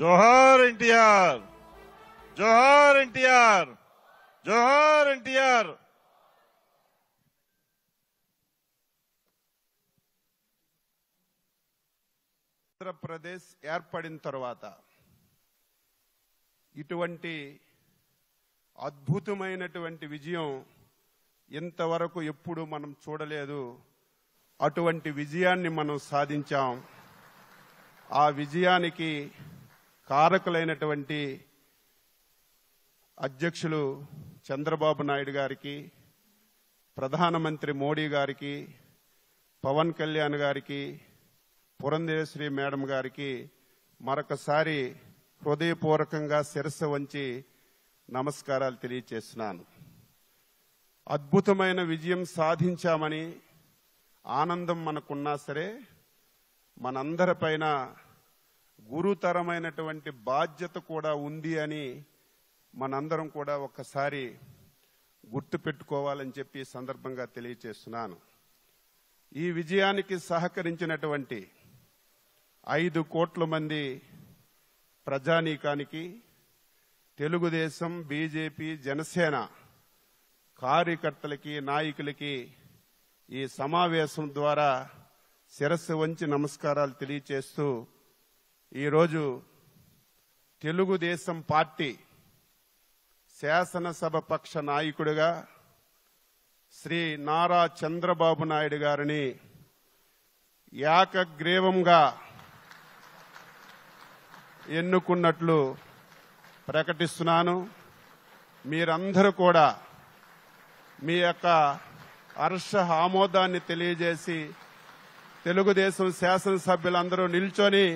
జోహార్ ఎన్టీఆర్, జోహార్ ఎన్టీఆర్, జోహార్ ఎన్టీఆర్. ఆంధ్రప్రదేశ్ ఏర్పడిన తర్వాత ఇటువంటి అద్భుతమైనటువంటి విజయం ఇంతవరకు ఎప్పుడు మనం చూడలేదు. అటువంటి విజయాన్ని మనం సాధించాం. ఆ విజయానికి కారకులైనటువంటి అధ్యక్షులు చంద్రబాబు నాయుడు గారికి, ప్రధానమంత్రి మోడీ గారికి, పవన్ కళ్యాణ్ గారికి, పురంధేశ్వరి మేడం గారికి మరొకసారి హృదయపూర్వకంగా శిరస్సు వంచి నమస్కారాలు తెలియజేస్తున్నాను. అద్భుతమైన విజయం సాధించామని ఆనందం మనకున్నా సరే, మనందరిపైన గురుతరమైనటువంటి బాధ్యత కూడా ఉంది అని మనందరం కూడా ఒక్కసారి గుర్తుపెట్టుకోవాలని చెప్పి సందర్భంగా తెలియజేస్తున్నాను. ఈ విజయానికి సహకరించినటువంటి 5 కోట్ల మంది ప్రజానీకానికి, తెలుగుదేశం, బీజేపీ, జనసేన కార్యకర్తలకి, నాయకులకి ఈ సమావేశం ద్వారా శిరస్సు వంచి నమస్కారాలు తెలియజేస్తూ, ఈరోజు తెలుగుదేశం పార్టీ శాసనసభ పక్ష నాయకుడిగా శ్రీ నారా చంద్రబాబు నాయుడు గారిని ఏకగ్రీవంగా ఎన్నుకున్నట్లు ప్రకటిస్తున్నాను. మీరందరూ కూడా మీ యొక్క హర్ష ఆమోదాన్ని తెలియజేసి తెలుగుదేశం శాసనసభ్యులందరూ నిల్చొని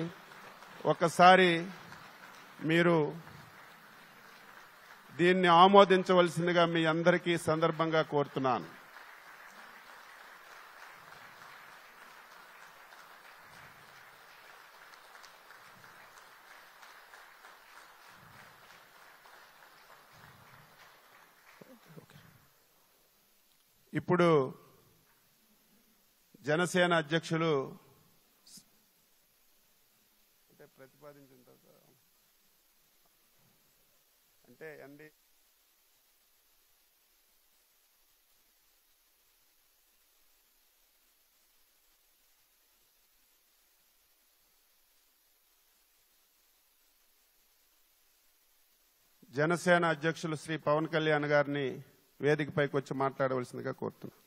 ఒకసారి మీరు దీన్ని ఆమోదించవలసిందిగా మీ అందరికీ సందర్భంగా కోరుతున్నాను. ఇప్పుడు జనసేన అధ్యక్షులు ప్రతిపాదించిన అంటే జనసేన అధ్యక్షులు శ్రీ పవన్ కళ్యాణ్ గారిని వేదికపైకి వచ్చి మాట్లాడవలసిందిగా కోరుతున్నాను.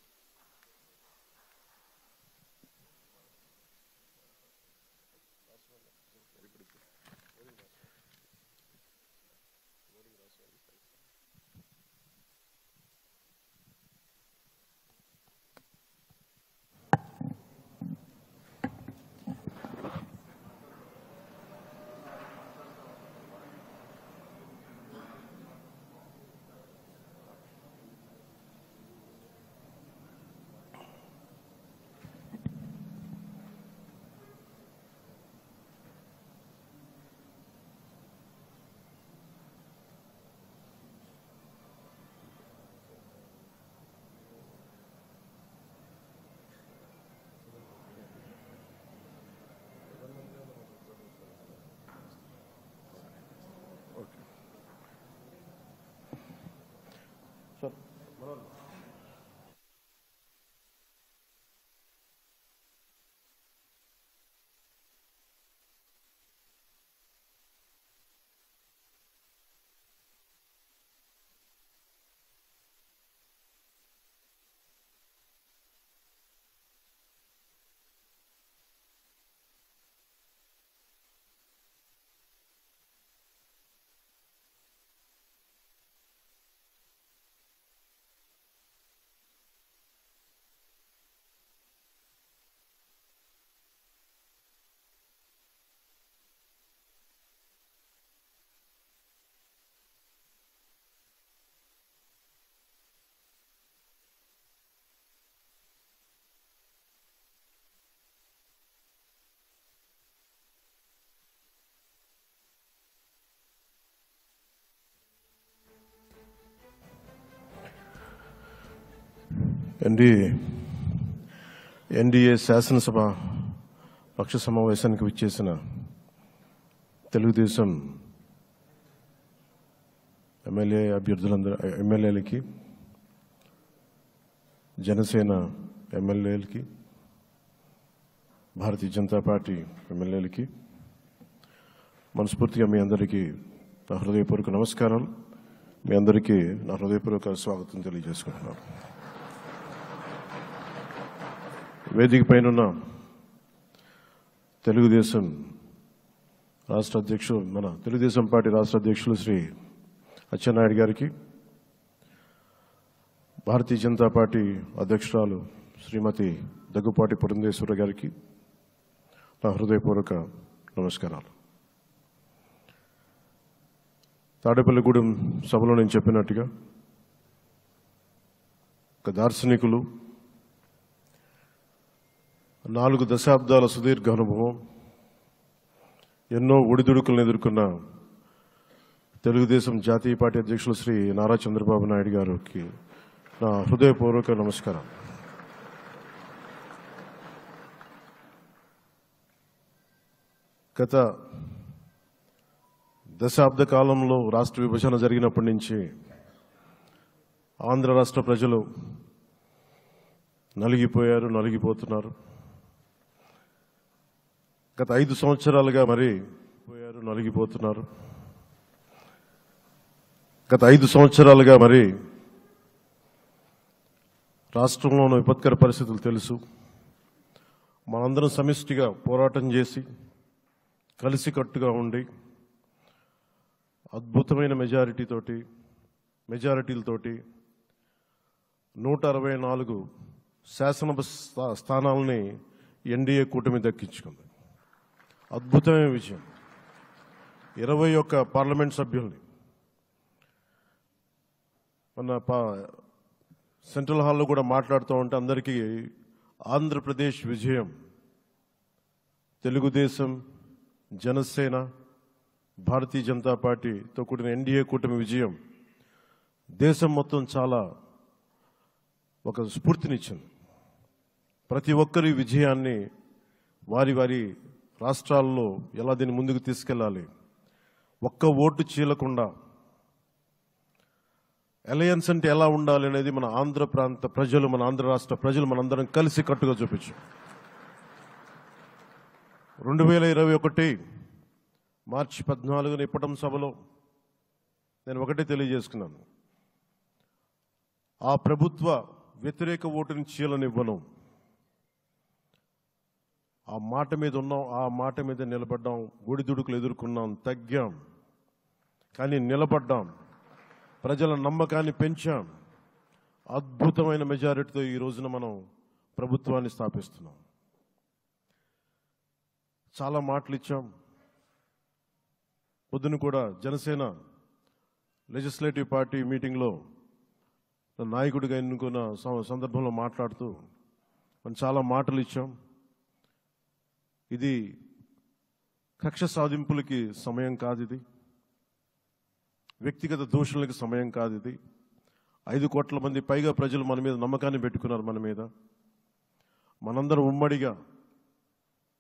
ఎన్డీఏ శాసనసభ పక్ష సమావేశానికి విచ్చేసిన తెలుగుదేశం ఎమ్మెల్యేలకి, జనసేన ఎమ్మెల్యేలకి, భారతీయ జనతా పార్టీ ఎమ్మెల్యేలకి మనస్ఫూర్తిగా మీ అందరికీ నా హృదయపూర్వక నమస్కారాలు. మీ అందరికీ నా హృదయపూర్వక స్వాగతం తెలియజేసుకుంటున్నాను. వేదిక పైన తెలుగుదేశం రాష్ట్ర అధ్యక్షులు, మన తెలుగుదేశం పార్టీ రాష్ట్ర అధ్యక్షులు శ్రీ అచ్చెన్నాయుడు గారికి, భారతీయ జనతా పార్టీ అధ్యక్షురాలు శ్రీమతి దగ్గుపాటి పురంధేశ్వర గారికి నా హృదయపూర్వక నమస్కారాలు. తాడేపల్లిగూడెం సభలో నేను చెప్పినట్టుగా ఒక దార్శనికులు, 4 దశాబ్దాల సుదీర్ఘ అనుభవం, ఎన్నో ఒడిదుడుకులను ఎదుర్కొన్న తెలుగుదేశం జాతీయ పార్టీ అధ్యక్షులు శ్రీ నారా చంద్రబాబు నాయుడు గారికి నా హృదయపూర్వక నమస్కారం. గత దశాబ్ద కాలంలో రాష్ట్ర విభజన జరిగినప్పటి నుంచి ఆంధ్ర రాష్ట్ర ప్రజలు నలిగిపోతున్నారు. గత 5 సంవత్సరాలుగా నలిగిపోతున్నారు. గత 5 సంవత్సరాలుగా రాష్ట్రంలో ఉన్న విపత్కర పరిస్థితులు తెలుసు. మనందరం సమిష్టిగా పోరాటం చేసి కలిసికట్టుగా ఉండి అద్భుతమైన మెజారిటీలతోటి 164 శాసనసభ స్థానాలని ఎన్డీఏ కూటమి దక్కించుకుంది. అద్భుతమైన విజయం. 21 పార్లమెంట్ సభ్యుల్ని మన సెంట్రల్ హాల్లో కూడా మాట్లాడుతూ ఉంటే అందరికీ ఆంధ్రప్రదేశ్ విజయం, తెలుగుదేశం, జనసేన, భారతీయ జనతా పార్టీతో కూడిన ఎన్డీఏ కూటమి విజయం దేశం మొత్తం చాలా ఒక స్ఫూర్తినిచ్చింది. ప్రతి ఒక్కరి విజయాన్ని వారి వారి రాష్ట్రాల్లో ఎలా దీన్ని ముందుకు తీసుకెళ్లాలి, ఒక్క ఓటు చీలకుండా అలయన్స్ అంటే ఎలా ఉండాలి అనేది మన ఆంధ్ర ప్రాంత ప్రజలు, మన ఆంధ్ర రాష్ట్ర ప్రజలు మనందరం కలిసి కట్టుగా చూపించాం. 2021 మార్చి 14 ఇప్పటం సభలో నేను ఒకటే తెలియజేసుకున్నాను, ఆ ప్రభుత్వ వ్యతిరేక ఓటుని చీలనివ్వను. ఆ మాట మీద ఉన్నాం, ఆ మాట మీద నిలబడ్డాం. ఒడిదుడుకులు ఎదుర్కొన్నాం, తగ్గాం, కానీ నిలబడ్డాం. ప్రజల నమ్మకాన్ని పెంచాం. అద్భుతమైన మెజారిటీతో ఈ రోజున మనం ప్రభుత్వాన్ని స్థాపిస్తున్నాం. చాలా మాటలు ఇచ్చాం. పొద్దున కూడా జనసేన లెజిస్లేటివ్ పార్టీ మీటింగ్లో నాయకుడిగా ఎన్నుకున్న సందర్భంలో మాట్లాడుతూ మనం చాలా మాటలు ఇచ్చాం. ఇది కక్ష సాధింపులకి సమయం కాదు, ఇది వ్యక్తిగత దూషణలకి సమయం కాదు. ఇది 5 కోట్ల మంది పైగా ప్రజలు మన మీద నమ్మకాన్ని పెట్టుకున్నారు. మన మీద మనందరం ఉమ్మడిగా,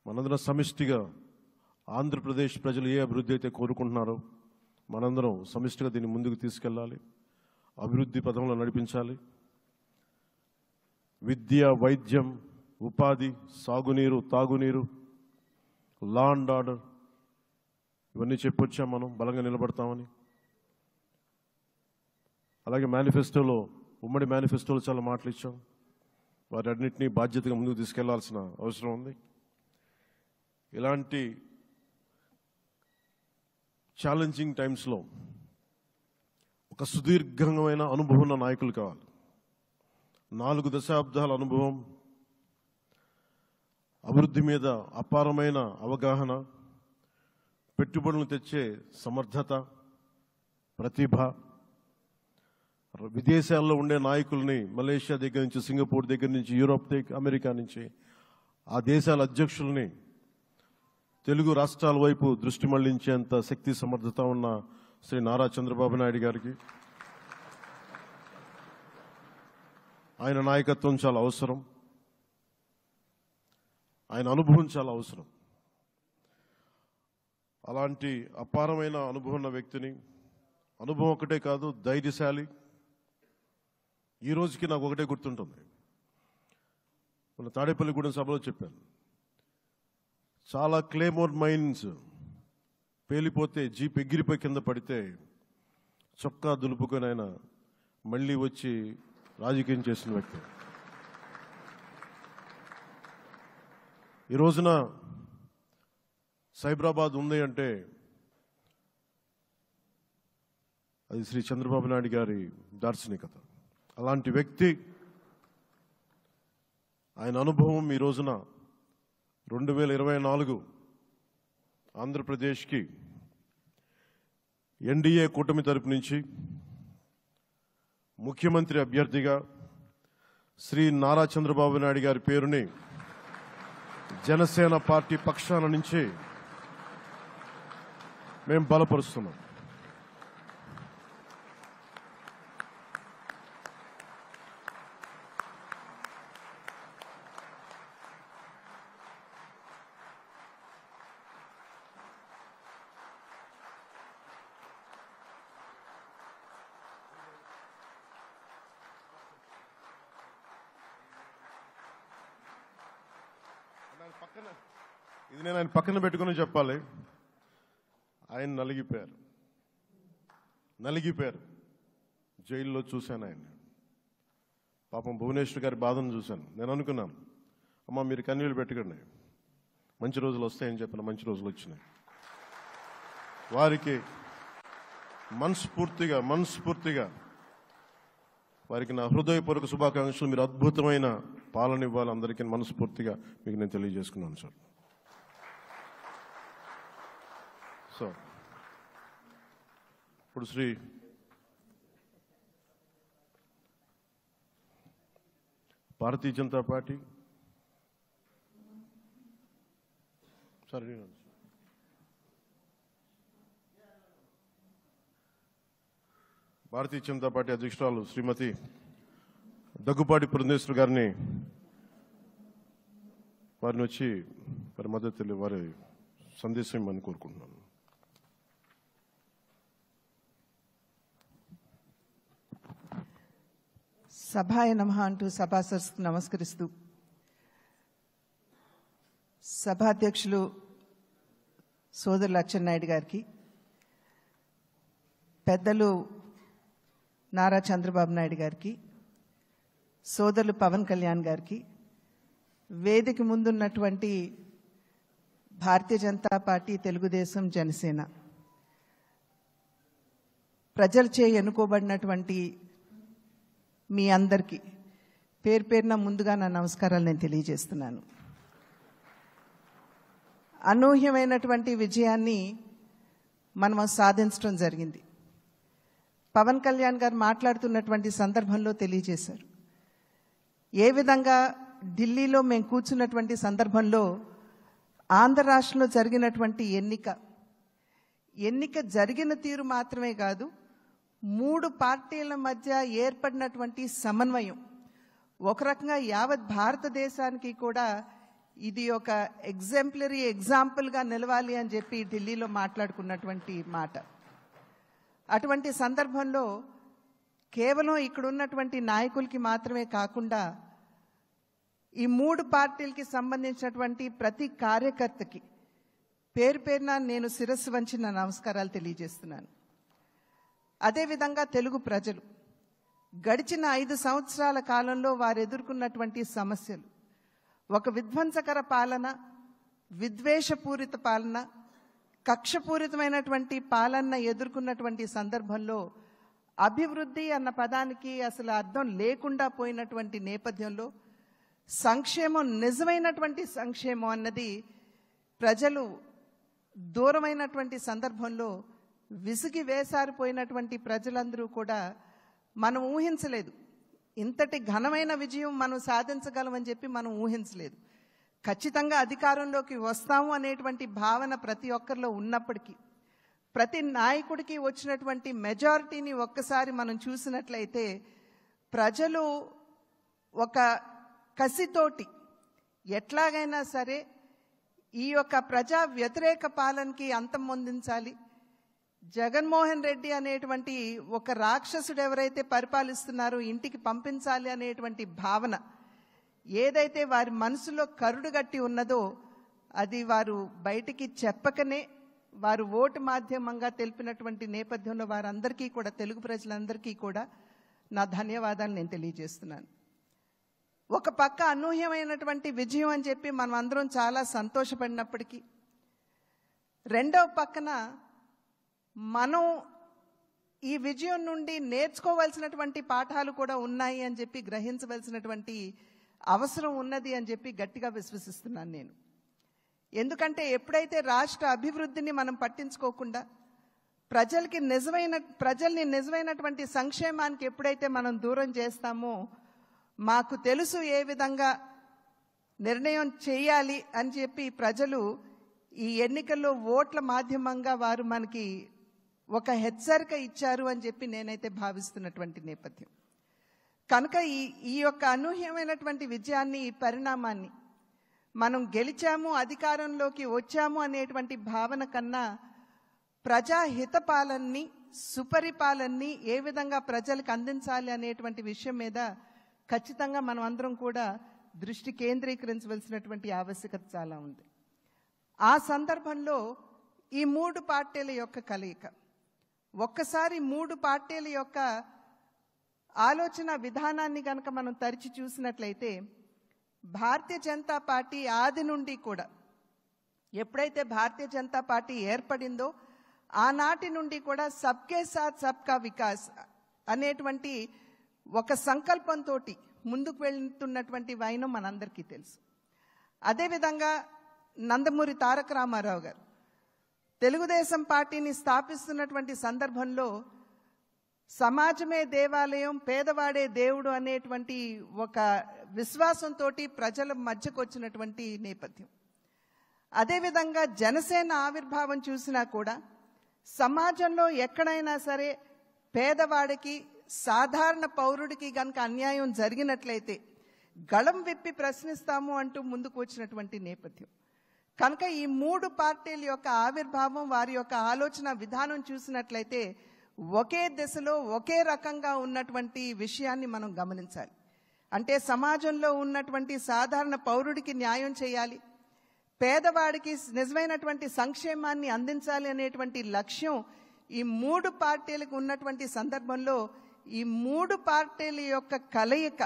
మనందరం సమిష్టిగా ఆంధ్రప్రదేశ్ ప్రజలు ఏ అభివృద్ధి అయితే కోరుకుంటున్నారో మనందరం సమిష్టిగా దీన్ని ముందుకు తీసుకెళ్ళాలి, అభివృద్ధి పథంలో నడిపించాలి. విద్య, వైద్యం, ఉపాధి, సాగునీరు, తాగునీరు, లా అండ్ ఆర్డర్ ఇవన్నీ చెప్పొచ్చాం. మనం బలంగా నిలబడతామని. అలాగే మేనిఫెస్టోలో, ఉమ్మడి మేనిఫెస్టోలో చాలా మాటలు ఇచ్చాం. వాటన్నిటినీ బాధ్యతగా ముందుకు తీసుకెళ్లాల్సిన అవసరం ఉంది. ఇలాంటి ఛాలెంజింగ్ టైమ్స్లో ఒక సుదీర్ఘమైన అనుభవం ఉన్న నాయకులు కావాలి. 4 దశాబ్దాల అనుభవం, అభివృద్ధి మీద అపారమైన అవగాహన, పెట్టుబడులను తెచ్చే సమర్థత, ప్రతిభ. విదేశాల్లో ఉండే నాయకుల్ని, మలేషియా దగ్గర నుంచి, సింగపూర్ దగ్గర నుంచి, యూరోప్ దగ్గర, అమెరికా నుంచి, ఆ దేశాల అధ్యక్షుల్ని తెలుగు రాష్ట్రాల వైపు దృష్టి మళ్లించేంత శక్తి సమర్థత ఉన్న శ్రీ నారా చంద్రబాబు నాయుడు గారికి ఆయన నాయకత్వం చాలా అవసరం. ఆయన అనుభవం చాలా అవసరం. అలాంటి అపారమైన అనుభవం ఉన్న వ్యక్తిని, అనుభవం ఒకటే కాదు ధైర్యశాలి. ఈ రోజుకి నాకు ఒకటే గుర్తుంటుంది. మన తాడేపల్లిగూడెం సభలో చెప్పాను, చాలా క్లేమోర్ మైన్స్ పేలిపోతే జీప్ ఎగిరిపోయి కింద పడితే చొక్కా దులుపుకొని ఆయన మళ్ళీ వచ్చి రాజకీయం చేసిన వ్యక్తి. ఈ రోజున సైబరాబాద్ ఉంది అంటే అది శ్రీ చంద్రబాబు నాయుడు గారి దార్శనికత. అలాంటి వ్యక్తి, ఆయన అనుభవం ఈ రోజున 2024 ఆంధ్రప్రదేశ్కి ఎన్డీఏ కూటమి తరపు నుంచి ముఖ్యమంత్రి అభ్యర్థిగా శ్రీ నారా చంద్రబాబు నాయుడు గారి పేరుని జనసేన పార్టీ పక్షాన నుంచి మేము బలపరుస్తున్నాం. ఇది నేను ఆయన పక్కన పెట్టుకుని చెప్పాలి. ఆయన నలిగిపోయారు. జైల్లో చూశాను ఆయన. పాపం భువనేశ్వర్ గారి బాధను చూశాను. నేను అనుకున్నాను, అమ్మ మీరు కన్నీళ్ళు పెట్టకండి, మంచి రోజులు వస్తాయని చెప్పిన మంచి రోజులు వచ్చినాయి. వారికి మనస్ఫూర్తిగా వారికి నా హృదయపూర్వక శుభాకాంక్షలు. మీరు అద్భుతమైన పాలన ఇవ్వాలి అందరికీ మనస్ఫూర్తిగా మీకు నేను తెలియజేసుకున్నాను సార్. సో ఇప్పుడు శ్రీ భారతీయ జనతా పార్టీ అధ్యక్షురాలు శ్రీమతి దగ్గుపాటి పురంధేశ్వరి గారిని వచ్చి వారి మద్దతు వారి సందేశం ఇవ్వమని కోరుకుంటున్నాను. సభాయ నమః అంటూ సభాసదస్సుకు నమస్కరిస్తూ, సభాధ్యక్షులు సోదరులు అచ్చెన్నాయుడు గారికి, పెద్దలు నారా చంద్రబాబు నాయుడు గారికి, సోదరులు పవన్ కళ్యాణ్ గారికి, వేదిక ముందున్నటువంటి భారతీయ జనతా పార్టీ, తెలుగుదేశం, జనసేన ప్రజలచే ఎన్నుకోబడినటువంటి మీ అందరికీ పేరు పేరున ముందుగా నా నమస్కారాలు నేను తెలియజేస్తున్నాను. అనూహ్యమైనటువంటి విజయాన్ని మనం సాధించడం జరిగింది. పవన్ కళ్యాణ్ గారు మాట్లాడుతున్నటువంటి సందర్భంలో తెలియజేశారు. ఏ విధంగా ఢిల్లీలో మేము కూర్చున్నటువంటి సందర్భంలో ఆంధ్ర రాష్ట్రంలో జరిగినటువంటి ఎన్నిక జరిగిన తీరు మాత్రమే కాదు, 3 పార్టీల మధ్య ఏర్పడినటువంటి సమన్వయం ఒక రకంగా యావత్ భారతదేశానికి కూడా ఇది ఒక ఎగ్జాంపుల్గా నిలవాలి అని చెప్పి ఢిల్లీలో మాట్లాడుకున్నటువంటి మాట. అటువంటి సందర్భంలో కేవలం ఇక్కడ ఉన్నటువంటి నాయకులకి మాత్రమే కాకుండా ఈ 3 పార్టీలకి సంబంధించినటువంటి ప్రతి కార్యకర్తకి పేరు పేరున నేను శిరస్సు వంచి నా నమస్కారాలు తెలియజేస్తున్నాను. అదేవిధంగా తెలుగు ప్రజలు గడిచిన 5 సంవత్సరాల కాలంలో వారు ఎదుర్కొన్నటువంటి సమస్యలు, ఒక విధ్వంసకర పాలన, విద్వేషపూరిత పాలన, కక్షపూరితమైనటువంటి పాలన ఎదుర్కొన్నటువంటి సందర్భంలో అభివృద్ధి అన్న పదానికి అసలు అర్థం లేకుండా పోయినటువంటి నేపథ్యంలో సంక్షేమం, నిజమైనటువంటి సంక్షేమం అన్నది ప్రజలు దూరమైనటువంటి సందర్భంలో విసిగి వేసారిపోయినటువంటి ప్రజలందరూ కూడా మనం ఊహించలేదు. ఇంతటి ఘనమైన విజయం మనం సాధించగలమని చెప్పి మనం ఊహించలేదు. ఖచ్చితంగా అధికారంలోకి వస్తాము అనేటువంటి భావన ప్రతి ఒక్కరిలో ఉన్నప్పటికీ, ప్రతి నాయకుడికి వచ్చినటువంటి మెజారిటీని ఒక్కసారి మనం చూసినట్లయితే ప్రజలు ఒక కసితోటి ఎట్లాగైనా సరే ఈ యొక్క ప్రజా వ్యతిరేక పాలనకి అంతం పొందించాలి. జగన్మోహన్ రెడ్డి అనేటువంటి ఒక రాక్షసుడు ఎవరైతే పరిపాలిస్తున్నారో ఇంటికి పంపించాలి అనేటువంటి భావన ఏదైతే వారి మనసులో కరుడుగట్టి ఉన్నదో అది వారు బయటికి చెప్పకనే వారు ఓటు మాధ్యమంగా తెలిపినటువంటి నేపథ్యంలో వారందరికీ కూడా, తెలుగు ప్రజలందరికీ కూడా నా ధన్యవాదాలు నేను తెలియజేస్తున్నాను. ఒక పక్క అనూహ్యమైనటువంటి విజయం అని చెప్పి మనం అందరం చాలా సంతోషపడినప్పటికీ, రెండవ పక్కన మనం ఈ విజయం నుండి నేర్చుకోవాల్సినటువంటి పాఠాలు కూడా ఉన్నాయి అని చెప్పి గ్రహించవలసినటువంటి అవసరం ఉన్నది అని చెప్పి గట్టిగా విశ్వసిస్తున్నాను నేను. ఎందుకంటే ఎప్పుడైతే రాష్ట్ర అభివృద్ధిని మనం పట్టించుకోకుండా ప్రజల్ని నిజమైనటువంటి సంక్షేమానికి ఎప్పుడైతే మనం దూరం చేస్తామో, మాకు తెలుసు ఏ విధంగా నిర్ణయం చేయాలి అని చెప్పి ప్రజలు ఈ ఎన్నికల్లో ఓట్ల మాధ్యమంగా వారు మనకి ఒక హెచ్చరిక ఇచ్చారు అని చెప్పి నేనైతే భావిస్తున్నటువంటి నేపథ్యం. కనుక ఈ యొక్క అనూహ్యమైనటువంటి విజయాన్ని, ఈ పరిణామాన్ని మనం గెలిచాము, అధికారంలోకి వచ్చాము అనేటువంటి భావన కన్నా ప్రజాహిత పాలనని, సుపరిపాలనని ఏ విధంగా ప్రజలకు అందించాలి అనేటువంటి విషయం మీద ఖచ్చితంగా మనం అందరం కూడా దృష్టి కేంద్రీకరించవలసినటువంటి ఆవశ్యకత చాలా ఉంది. ఆ సందర్భంలో ఈ మూడు పార్టీల యొక్క కలయిక, ఒక్కసారి మూడు పార్టీల యొక్క ఆలోచన విధానాన్ని కనుక మనం తరిచి చూసినట్లయితే, భారతీయ జనతా పార్టీ ఆది నుండి కూడా, ఎప్పుడైతే భారతీయ జనతా పార్టీ ఏర్పడిందో ఆనాటి నుండి కూడా సబ్కే సాత్ సబ్కా వికాస్ అనేటువంటి ఒక సంకల్పంతో ముందుకు వెళ్తున్నటువంటి వైనం మనందరికీ తెలుసు. అదేవిధంగా నందమూరి తారక రామారావు గారు తెలుగుదేశం పార్టీని స్థాపిస్తున్నటువంటి సందర్భంలో సమాజమే దేవాలయం, పేదవాడే దేవుడు అనేటువంటి ఒక విశ్వాసంతో ప్రజల మధ్యకు వచ్చినటువంటి నేపథ్యం. అదేవిధంగా జనసేన ఆవిర్భావం చూసినా కూడా సమాజంలో ఎక్కడైనా సరే పేదవాడికి, సాధారణ పౌరుడికి గనక అన్యాయం జరిగినట్లయితే గళం విప్పి ప్రశ్నిస్తాము అంటూ ముందుకు వచ్చినటువంటి నేపథ్యం. కనుక ఈ మూడు పార్టీల యొక్క ఆవిర్భావం, వారి యొక్క ఆలోచన విధానం చూసినట్లయితే ఒకే దిశలో ఒకే రకంగా ఉన్నటువంటి విషయాన్ని మనం గమనించాలి. అంటే సమాజంలో ఉన్నటువంటి సాధారణ పౌరుడికి న్యాయం చేయాలి, పేదవాడికి నిజమైనటువంటి సంక్షేమాన్ని అందించాలి అనేటువంటి లక్ష్యం ఈ మూడు పార్టీలకు ఉన్నటువంటి సందర్భంలో ఈ మూడు పార్టీల యొక్క కలయిక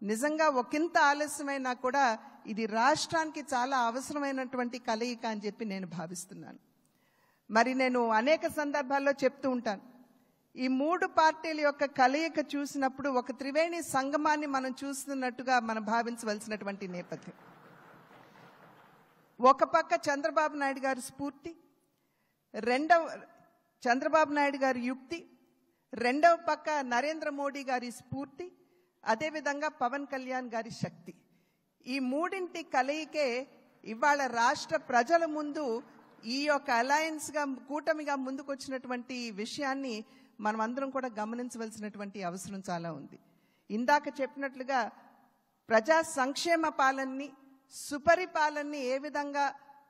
నిజంగా ఒకంత ఆలస్యమైనా కూడా ఇది రాష్ట్రానికి చాలా అవసరమైనటువంటి కలయిక అని చెప్పి నేను భావిస్తున్నాను. మరి నేను అనేక సందర్భాల్లో చెప్తూ ఉంటాను, ఈ మూడు పార్టీల యొక్క కలయిక చూసినప్పుడు ఒక త్రివేణి సంగమాన్ని మనం చూస్తున్నట్టుగా మనం భావించవలసినటువంటి నేపథ్యం. ఒక పక్క చంద్రబాబు నాయుడు గారి స్ఫూర్తి, చంద్రబాబు నాయుడు గారి యుక్తి, రెండవ పక్క నరేంద్ర మోడీ గారి స్ఫూర్తి, అదేవిధంగా పవన్ కళ్యాణ్ గారి శక్తి. ఈ మూడింటి కలయికే ఇవాళ రాష్ట్ర ప్రజల ముందు ఈ యొక్క అలయన్స్గా, కూటమిగా ముందుకు వచ్చినటువంటి విషయాన్ని మనం అందరం కూడా గమనించవలసినటువంటి అవసరం చాలా ఉంది. ఇందాక చెప్పినట్లుగా ప్రజా సంక్షేమ పాలనని, సుపరిపాలనని ఏ విధంగా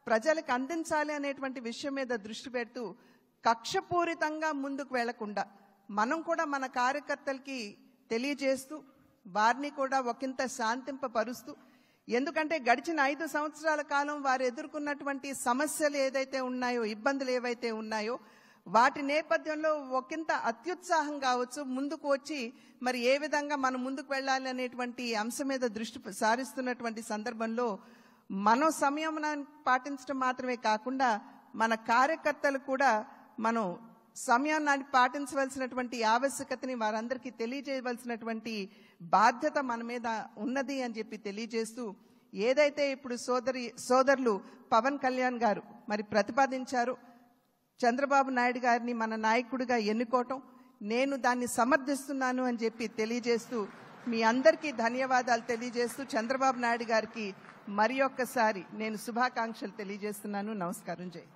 ప్రజలకు అందించాలి అనేటువంటి విషయం మీద దృష్టి పెడుతూ కక్షపూరితంగా ముందుకు వెళ్లకుండా మనం కూడా మన కార్యకర్తలకి తెలియజేస్తూ వారిని కూడా ఒకంత శాంతింపపరుస్తూ, ఎందుకంటే గడిచిన 5 సంవత్సరాల కాలం వారు ఎదుర్కొన్నటువంటి సమస్యలు ఏదైతే ఉన్నాయో, ఇబ్బందులు ఏవైతే ఉన్నాయో వాటి నేపథ్యంలో ఒకంత అత్యుత్సాహం కావచ్చు ముందుకు వచ్చి మరి ఏ విధంగా మనం ముందుకు వెళ్ళాలి అనేటువంటి అంశం మీద దృష్టి సారిస్తున్నటువంటి సందర్భంలో మనం సంయమనాన్ని పాటించడం మాత్రమే కాకుండా మన కార్యకర్తలు కూడా మనం సమయాన్ని పాటించవలసినటువంటి ఆవశ్యకతని వారందరికీ తెలియజేయవలసినటువంటి బాధ్యత మన మీద ఉన్నది అని చెప్పి తెలియజేస్తూ, ఏదైతే ఇప్పుడు సోదరులు పవన్ కళ్యాణ్ గారు మరి ప్రతిపాదించారో చంద్రబాబు నాయుడు గారిని మన నాయకుడిగా ఎన్నుకోవటం, నేను దాన్ని సమర్థిస్తున్నాను అని చెప్పి తెలియజేస్తూ మీ అందరికీ ధన్యవాదాలు తెలియజేస్తూ చంద్రబాబు నాయుడు గారికి మరి ఒక్కసారి నేను శుభాకాంక్షలు తెలియజేస్తున్నాను. నమస్కారం. జై.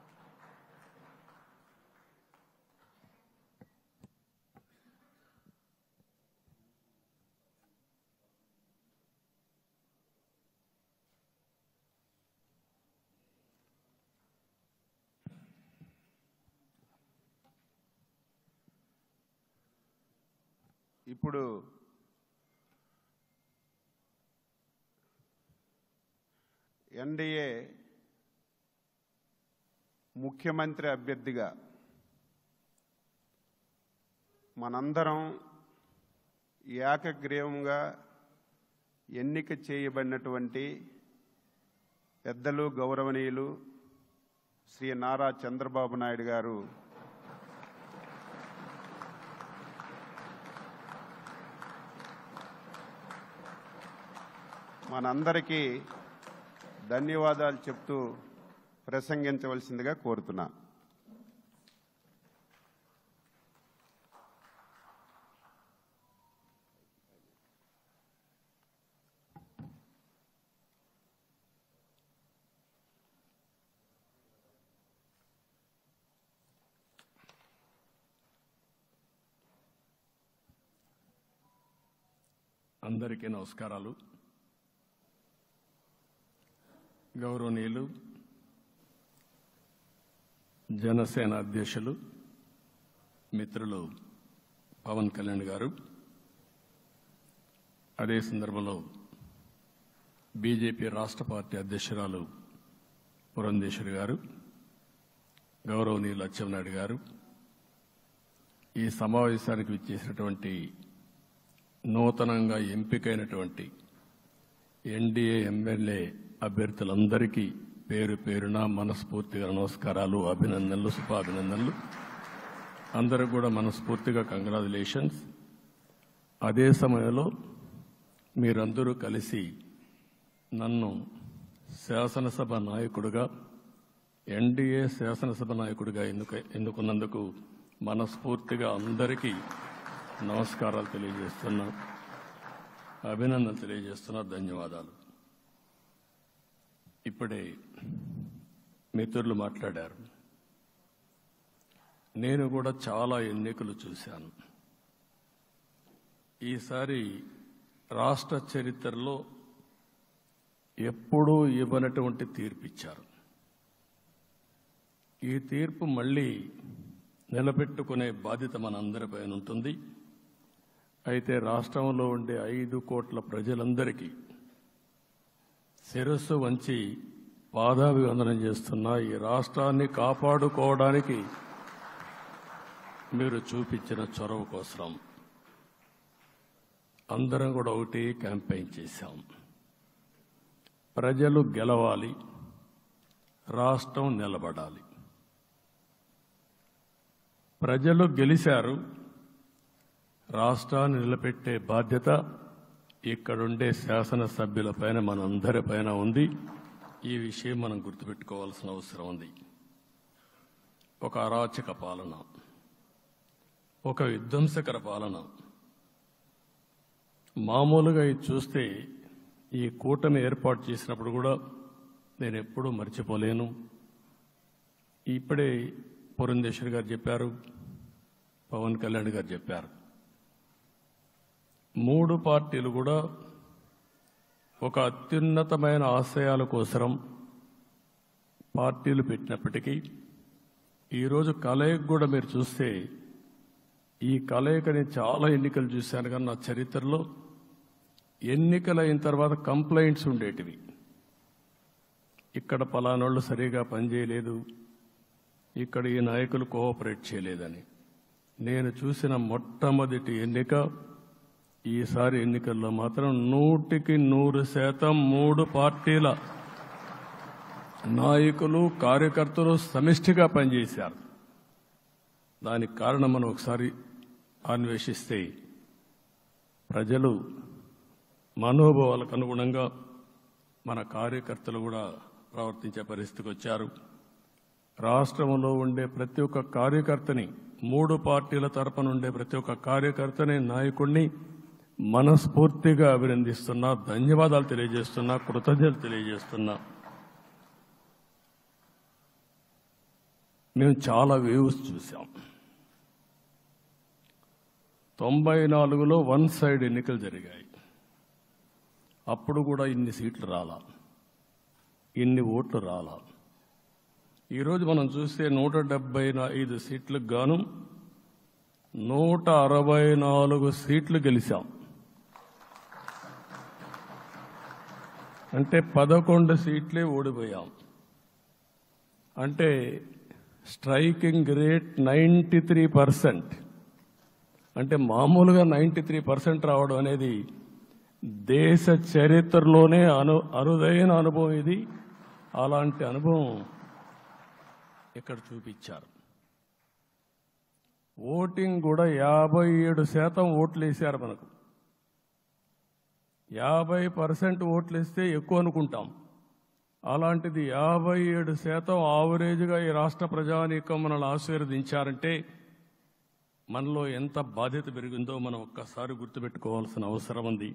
ఇప్పుడు ఎన్డీఏ ముఖ్యమంత్రి అభ్యర్థిగా మనందరం ఏకగ్రీవంగా ఎన్నిక చేయబడినటువంటి పెద్దలు గౌరవనీయులు శ్రీ నారా చంద్రబాబు నాయుడు గారు మనందరికీ ధన్యవాదాలు చెప్తూ ప్రసంగించవలసిందిగా కోరుతున్నా. అందరికీ నమస్కారాలు. గౌరవనీయులు జనసేన అధ్యక్షులు మిత్రులు పవన్ కళ్యాణ్ గారు, అదే సందర్భంలో బీజేపీ రాష్ట్ర పార్టీ అధ్యక్షురాలు పురంధేశ్వరి గారు, గౌరవనీయులు అచ్చెన్నాయుడు గారు, ఈ సమావేశానికి విచ్చేసినటువంటి నూతనంగా ఎంపికైనటువంటి ఎన్డీఏ ఎమ్మెల్యే అభ్యర్థులందరికీ పేరు పేరున మనస్ఫూర్తిగా నమస్కారాలు, అభినందనలు, శుభాభినందనలు. అందరూ కూడా మనస్ఫూర్తిగా కంగ్రాచులేషన్స్. అదే సమయంలో మీరందరూ కలిసి నన్ను శాసనసభ నాయకుడిగా, ఎన్డీఏ శాసనసభ నాయకుడిగా ఎన్నుకున్నందుకు మనస్ఫూర్తిగా అందరికీ నమస్కారాలు తెలియజేస్తున్నా, అభినందనలు తెలియజేస్తున్నా, ధన్యవాదాలు. ఇప్పుడే మిత్రులు మాట్లాడారు. నేను కూడా చాలా ఎన్నికలు చూశాను. ఈసారి రాష్ట్ర చరిత్రలో ఎప్పుడూ ఇవ్వనటువంటి తీర్పు ఇచ్చారు. ఈ తీర్పు మళ్ళీ నిలబెట్టుకునే బాధ్యత మనందరిపైన ఉంటుంది. అయితే రాష్ట్రంలో ఉండే 5 కోట్ల ప్రజలందరికీ శిరస్సు వంచి పాదాభివందనం చేస్తున్నా. ఈ రాష్ట్రాన్ని కాపాడుకోవడానికి మీరు చూపించిన చొరవ కోసం అందరం కూడా ఒకటి క్యాంపెయిన్ చేశాం. ప్రజలు గెలవాలి, రాష్ట్రం నిలబడాలి. ప్రజలు గెలిచారు. రాష్ట్రాన్ని నిలబెట్టే బాధ్యత ఇక్కడుండే శాసనసభ్యులపైన, మనందరిపైన ఉంది. ఈ విషయం మనం గుర్తుపెట్టుకోవాల్సిన అవసరం ఉంది. ఒక అరాచక పాలన, ఒక విధ్వంసకర పాలన. మామూలుగా ఇది చూస్తే ఈ కూటమి ఏర్పాటు చేసినప్పుడు కూడా నేను ఎప్పుడూ మర్చిపోలేను. ఇప్పుడే పురంధేశ్వరి గారు చెప్పారు, పవన్ కళ్యాణ్ గారు చెప్పారు. 3 పార్టీలు కూడా ఒక అత్యున్నతమైన ఆశయాల కోసం పార్టీలు పెట్టినప్పటికీ ఈరోజు కలయిక కూడా మీరు చూస్తే, ఈ కలయికని చాలా ఎన్నికలు చూశాను కానీ నా చరిత్రలో ఎన్నికలైన తర్వాత కంప్లైంట్స్ ఉండేటివి. ఇక్కడ పలానోళ్ళు సరిగా పనిచేయలేదు, ఇక్కడ ఈ నాయకులు కోఆపరేట్ చేయలేదని. నేను చూసిన మొట్టమొదటి ఎన్నిక, ఈసారి ఎన్నికల్లో మాత్రం 100కి 100% 3 పార్టీల నాయకులు, కార్యకర్తలు సమిష్టిగా పనిచేశారు. దానికి కారణం మనం ఒకసారి అన్వేషిస్తే, ప్రజలు మనోభావాలకు అనుగుణంగా మన కార్యకర్తలు కూడా ప్రవర్తించే పరిస్థితికి వచ్చారు. రాష్ట్రంలో ఉండే ప్రతి ఒక్క కార్యకర్తని, 3 పార్టీల తరపున ఉండే ప్రతి ఒక్క కార్యకర్తని, నాయకుడిని మనస్ఫూర్తిగా అభినందిస్తున్నా, ధన్యవాదాలు తెలియజేస్తున్నా, కృతజ్ఞతలు తెలియజేస్తున్నా. మేము చాలా వేవ్స్ చూసాం. 94లో 1 సైడ్ ఎన్నికలు జరిగాయి. అప్పుడు కూడా ఇన్ని సీట్లు రాలా, ఇన్ని ఓట్లు రాలా. ఈరోజు మనం చూస్తే 175 సీట్లకు గాను 164 సీట్లు గెలిచాం. అంటే 11 సీట్లే ఓడిపోయాం. అంటే స్ట్రైకింగ్ రేట్ 93%. అంటే మామూలుగా 93% రావడం అనేది దేశ చరిత్రలోనే అరుదైన అనుభవం ఇది. అలాంటి అనుభవం ఇక్కడ చూపించారు. ఓటింగ్ కూడా 57% ఓట్లు వేశారు. మనకు 50% ఓట్లు వేస్తే ఎక్కువ అనుకుంటాం. అలాంటిది 57% ఆవరేజ్గా ఈ రాష్ట్ర ప్రజానీకం మనల్ని ఆశీర్వదించారంటే మనలో ఎంత బాధ్యత పెరిగిందో మనం ఒక్కసారి గుర్తుపెట్టుకోవాల్సిన అవసరం ఉంది.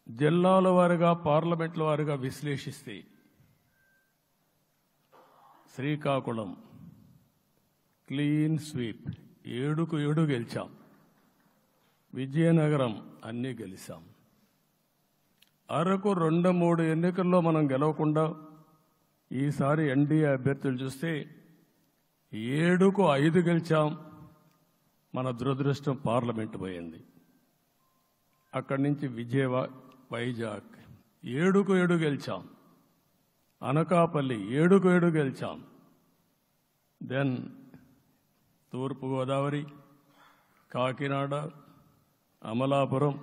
జిల్లాల వారీగా, పార్లమెంట్ల వారీగా విశ్లేషిస్తే శ్రీకాకుళం క్లీన్ స్వీప్ 7కు 7 గెలిచాం. విజయనగరం అన్నీ గెలిచాం. అరకు 2-3 ఎన్నికల్లో మనం గెలవకుండా ఈసారి ఎన్డీఏ అభ్యర్థులు చూస్తే 7కు 5 గెలిచాం. మన దురదృష్టం పార్లమెంట్ పోయింది. అక్కడి నుంచి వైజాగ్ 7కు 7 గెలిచాం. అనకాపల్లి 7కు 7 గెలిచాం. దెన్ తూర్పుగోదావరి, కాకినాడ, అమలాపురం,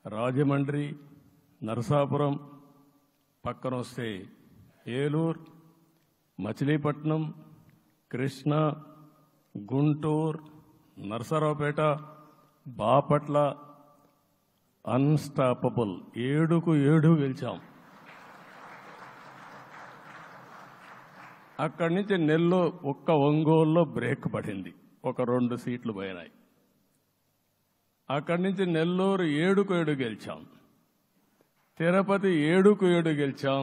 రాజమండ్రి, నరసాపురం, పక్కన వస్తే ఏలూరు, మచిలీపట్నం, కృష్ణా, గుంటూరు, నరసరావుపేట, బాపట్ల అన్స్టాపబుల్ 7కు 7 గెలిచాం. అక్కడి నుంచి నెల్లూరు ఒక్క ఒంగోలులో బ్రేక్ పడింది, ఒక 2 సీట్లు పోయినాయి. అక్కడి నుంచి నెల్లూరు 7కు 7 గెలిచాం. తిరుపతి 7కు 7 గెలిచాం.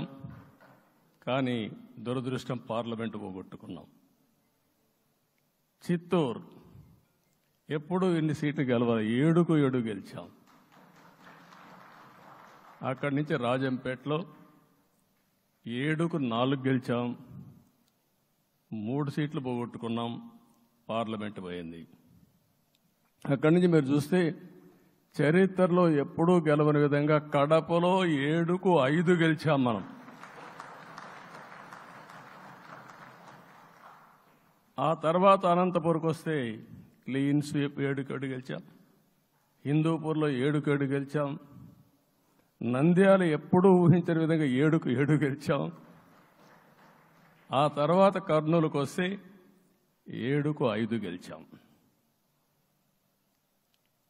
కానీ దురదృష్టం పార్లమెంటు పోగొట్టుకున్నాం. చిత్తూరు ఎప్పుడు ఇన్ని సీట్లు గెలవాలి, 7కు 7 గెలిచాం. అక్కడి నుంచి రాజంపేటలో 7కు 4 గెలిచాం. 3 సీట్లు పోగొట్టుకున్నాం. పార్లమెంట్ పోయింది. అక్కడి నుంచి మీరు చూస్తే చరిత్రలో ఎప్పుడూ గెలవని విధంగా కడపలో 7కు 5 గెలిచాం మనం. ఆ తర్వాత అనంతపురంకి వస్తే క్లీన్ స్వీప్ 7కు 7 గెలిచాం. హిందూపూర్లో 7కు 7 గెలిచాం. నంద్యాల ఎప్పుడూ ఊహించని విధంగా 7కు 7 గెలిచాం. ఆ తర్వాత కర్నూలుకు వస్తే 7కు 5 గెలిచాం.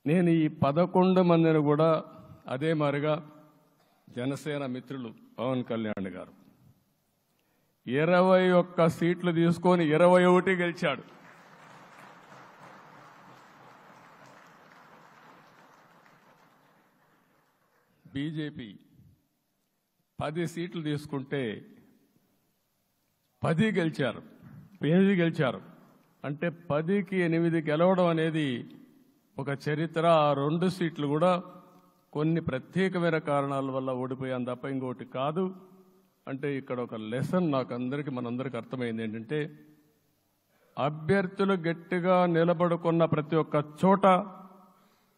నేను ఈ 11 మందిని కూడా అదే మాదిరిగా జనసేన మిత్రులు పవన్ కళ్యాణ్ గారు 21 సీట్లు తీసుకొని 21 గెలిచాడు. బీజేపీ 10 సీట్లు తీసుకుంటే 10 గెలిచారు, 8 గెలిచారు. అంటే 10కి 8 గెలవడం అనేది ఒక చరిత్ర. ఆ 2 సీట్లు కూడా కొన్ని ప్రత్యేకమైన కారణాల వల్ల ఓడిపోయాం తప్ప ఇంకోటి కాదు. అంటే ఇక్కడ ఒక లెసన్ మనందరికీ అర్థమైంది ఏంటంటే, అభ్యర్థులు గట్టిగా నిలబడుకున్న ప్రతి ఒక్క చోట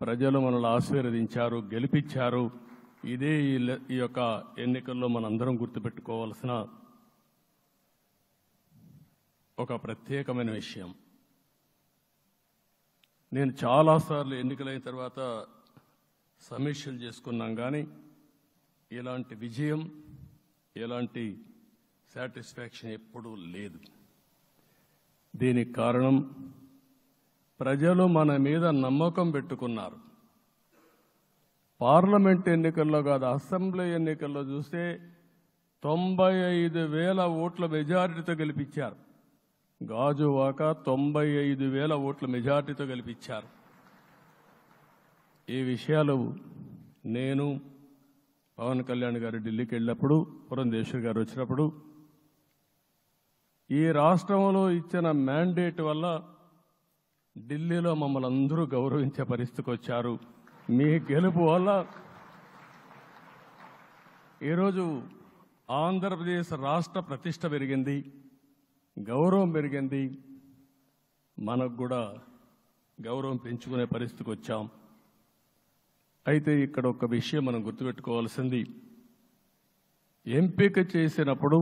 ప్రజలు మనల్ని ఆశీర్వదించారు, గెలిపించారు. ఇదే ఈ యొక్క ఎన్నికల్లో మనందరం గుర్తుపెట్టుకోవాల్సిన ఒక ప్రత్యేకమైన విషయం. నేను చాలాసార్లు ఎన్నికలైన తర్వాత సమీక్షలు చేసుకున్నాం, కానీ ఇలాంటి విజయం, ఎలాంటి సాటిస్ఫాక్షన్ ఎప్పుడూ లేదు. దీనికి కారణం ప్రజలు మన మీద నమ్మకం పెట్టుకున్నారు. పార్లమెంట్ ఎన్నికల్లో కాదు, అసెంబ్లీ ఎన్నికల్లో చూస్తే 95,000 ఓట్ల మెజారిటీతో గెలిపించారు. గాజువాక 95,000 ఓట్ల మెజారిటీతో గెలిపించారు. ఈ విషయాలు నేను పవన్ కళ్యాణ్ గారు ఢిల్లీకి వెళ్ళినప్పుడు, పురంధేశ్వరి గారు వచ్చినప్పుడు, ఈ రాష్ట్రంలో ఇచ్చిన మ్యాండేట్ వల్ల ఢిల్లీలో మమ్మల్ని అందరూ గౌరవించే పరిస్థితికి వచ్చారు. మీ గెలుపు వల్ల ఈరోజు ఆంధ్రప్రదేశ్ రాష్ట్ర ప్రతిష్ట పెరిగింది, గౌరవం పెరిగింది. మనకు కూడా గౌరవం పెంచుకునే పరిస్థితికి వచ్చాం. అయితే ఇక్కడ ఒక విషయం మనం గుర్తుపెట్టుకోవాల్సింది, ఎంపిక చేసినప్పుడు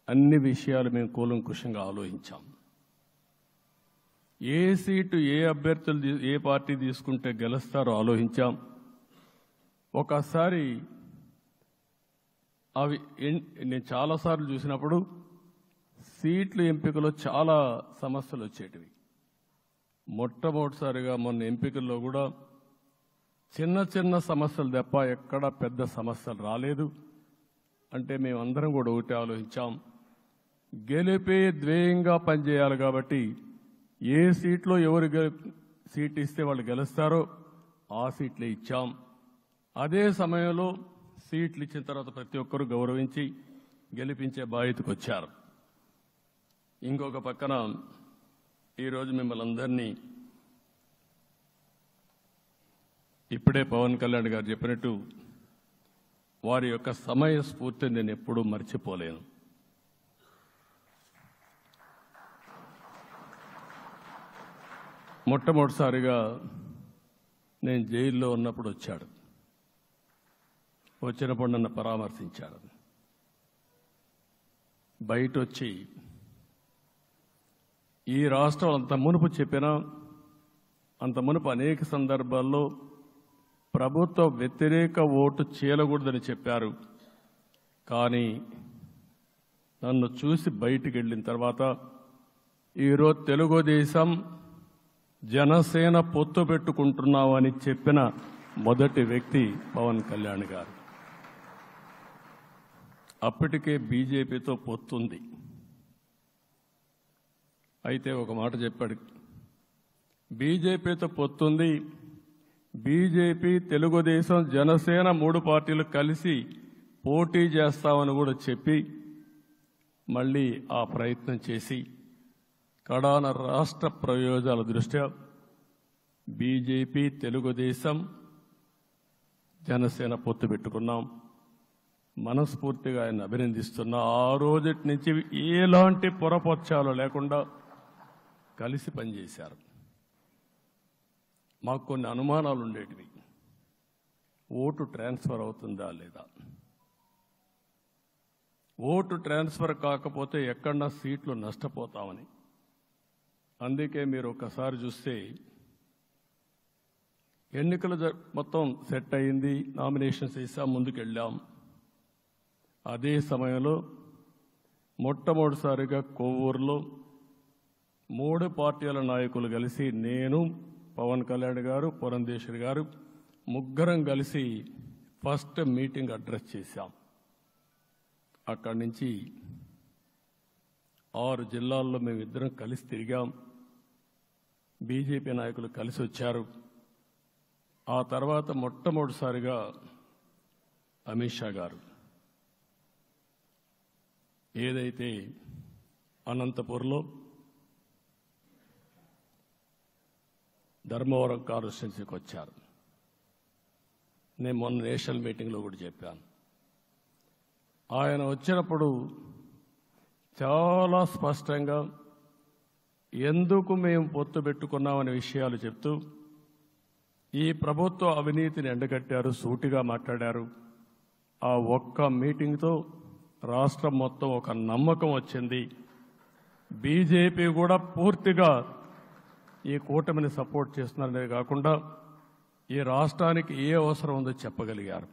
అన్ని విషయాలు మేము కూలంకుషంగా ఆలోచించాం. ఏ సీటు ఏ అభ్యర్థులు ఏ పార్టీ తీసుకుంటే గెలుస్తారో ఆలోచించాం. ఒకసారి అవి నేను చాలాసార్లు చూసినప్పుడు సీట్ల ఎంపికలో చాలా సమస్యలు వచ్చేటివి. మొట్టమొదటిసారిగా మొన్న ఎంపికల్లో కూడా చిన్న చిన్న సమస్యలు తప్ప ఎక్కడ పెద్ద సమస్యలు రాలేదు. అంటే మేమందరం కూడా ఒకటి ఆలోచించాం, గెలిపే ధ్యేయంగా పనిచేయాలి కాబట్టి ఏ సీట్లో ఎవరు సీట్ ఇస్తే వాళ్ళు గెలుస్తారో ఆ సీట్లే ఇచ్చాం. అదే సమయంలో సీట్లు ఇచ్చిన తర్వాత ప్రతి ఒక్కరూ గౌరవించి గెలిపించే బాధ్యతకు వచ్చారు. ఇంకొక పక్కన ఈరోజు మిమ్మల్ని అందరినీ ఇప్పుడే పవన్ కళ్యాణ్ గారు చెప్పినట్టు వారి యొక్క సమయ స్ఫూర్తిని నేను ఎప్పుడూ మర్చిపోలేను. మొట్టమొదటిసారిగా నేను జైల్లో ఉన్నప్పుడు వచ్చాడు. వచ్చినప్పుడు నన్ను పరామర్శించాడు. బయట వచ్చి ఈ రాష్ట్రం అంత మునుపు చెప్పినా, అంత మునుపు అనేక సందర్భాల్లో ప్రభుత్వ వ్యతిరేక ఓటు చేయకూడదని చెప్పారు. కానీ నన్ను చూసి బయటికి వెళ్ళిన తర్వాత ఈరోజు తెలుగుదేశం జనసేన పొత్తు పెట్టుకుంటున్నామని చెప్పిన మొదటి వ్యక్తి పవన్ కళ్యాణ్ గారు. అప్పటికే బీజేపీతో పొత్తుంది. అయితే ఒక మాట చెప్పాడు, బీజేపీతో పొత్తుంది, బీజేపీ తెలుగుదేశం జనసేన 3 పార్టీలు కలిసి పోటీ చేస్తామని కూడా చెప్పి మళ్ళీ ఆ ప్రయత్నం చేసి కడాన రాష్ట్ర ప్రయోజనాల దృష్ట్యా బీజేపీ తెలుగుదేశం జనసేన పొత్తు పెట్టుకున్నాం. మనస్ఫూర్తిగా ఆయన అభినందిస్తున్నా. ఆ రోజటి నుంచి ఎలాంటి పొరపక్షాలు లేకుండా కలిసి పనిచేశారు. మాకు కొన్ని అనుమానాలు ఉండేటివి, ఓటు ట్రాన్స్ఫర్ అవుతుందా లేదా, ఓటు ట్రాన్స్ఫర్ కాకపోతే ఎక్కడన్నా సీట్లు నష్టపోతామని. అందుకే మీరు ఒకసారి చూస్తే ఎన్నికలు మొత్తం సెట్ అయింది, నామినేషన్స్ వేసాం, ముందుకెళ్ళాం. అదే సమయంలో మొట్టమొదటిసారిగా కొవ్వూరులో 3 పార్టీల నాయకులు కలిసి, నేను, పవన్ కళ్యాణ్ గారు, పురంధేశ్వరి గారు ముగ్గురం కలిసి ఫస్ట్ మీటింగ్ అడ్రస్ చేశాం. అక్కడి నుంచి 6 జిల్లాల్లో మేమిద్దరం కలిసి తిరిగాం. బీజేపీ నాయకులు కలిసి వచ్చారు. ఆ తర్వాత మొట్టమొదటిసారిగా అమిత్ షా గారు ఏదైతే అనంతపూర్లో ధర్మవరం కాన్స్టిట్యున్సీకి వచ్చారు. నేను మొన్న నేషనల్ మీటింగ్లో కూడా చెప్పాను. ఆయన వచ్చినప్పుడు చాలా స్పష్టంగా ఎందుకు మేము పొత్తు పెట్టుకున్నామనే విషయాలు చెప్తూ ఈ ప్రభుత్వ అవినీతిని ఎండగట్టారు, సూటిగా మాట్లాడారు. ఆ ఒక్క మీటింగ్తో రాష్ట్రం మొత్తం ఒక నమ్మకం వచ్చింది. బీజేపీ కూడా పూర్తిగా ఈ కూటమిని సపోర్ట్ చేస్తున్నారనే కాకుండా ఈ రాష్ట్రానికి ఏ అవసరం ఉందో చెప్పగలిగారు.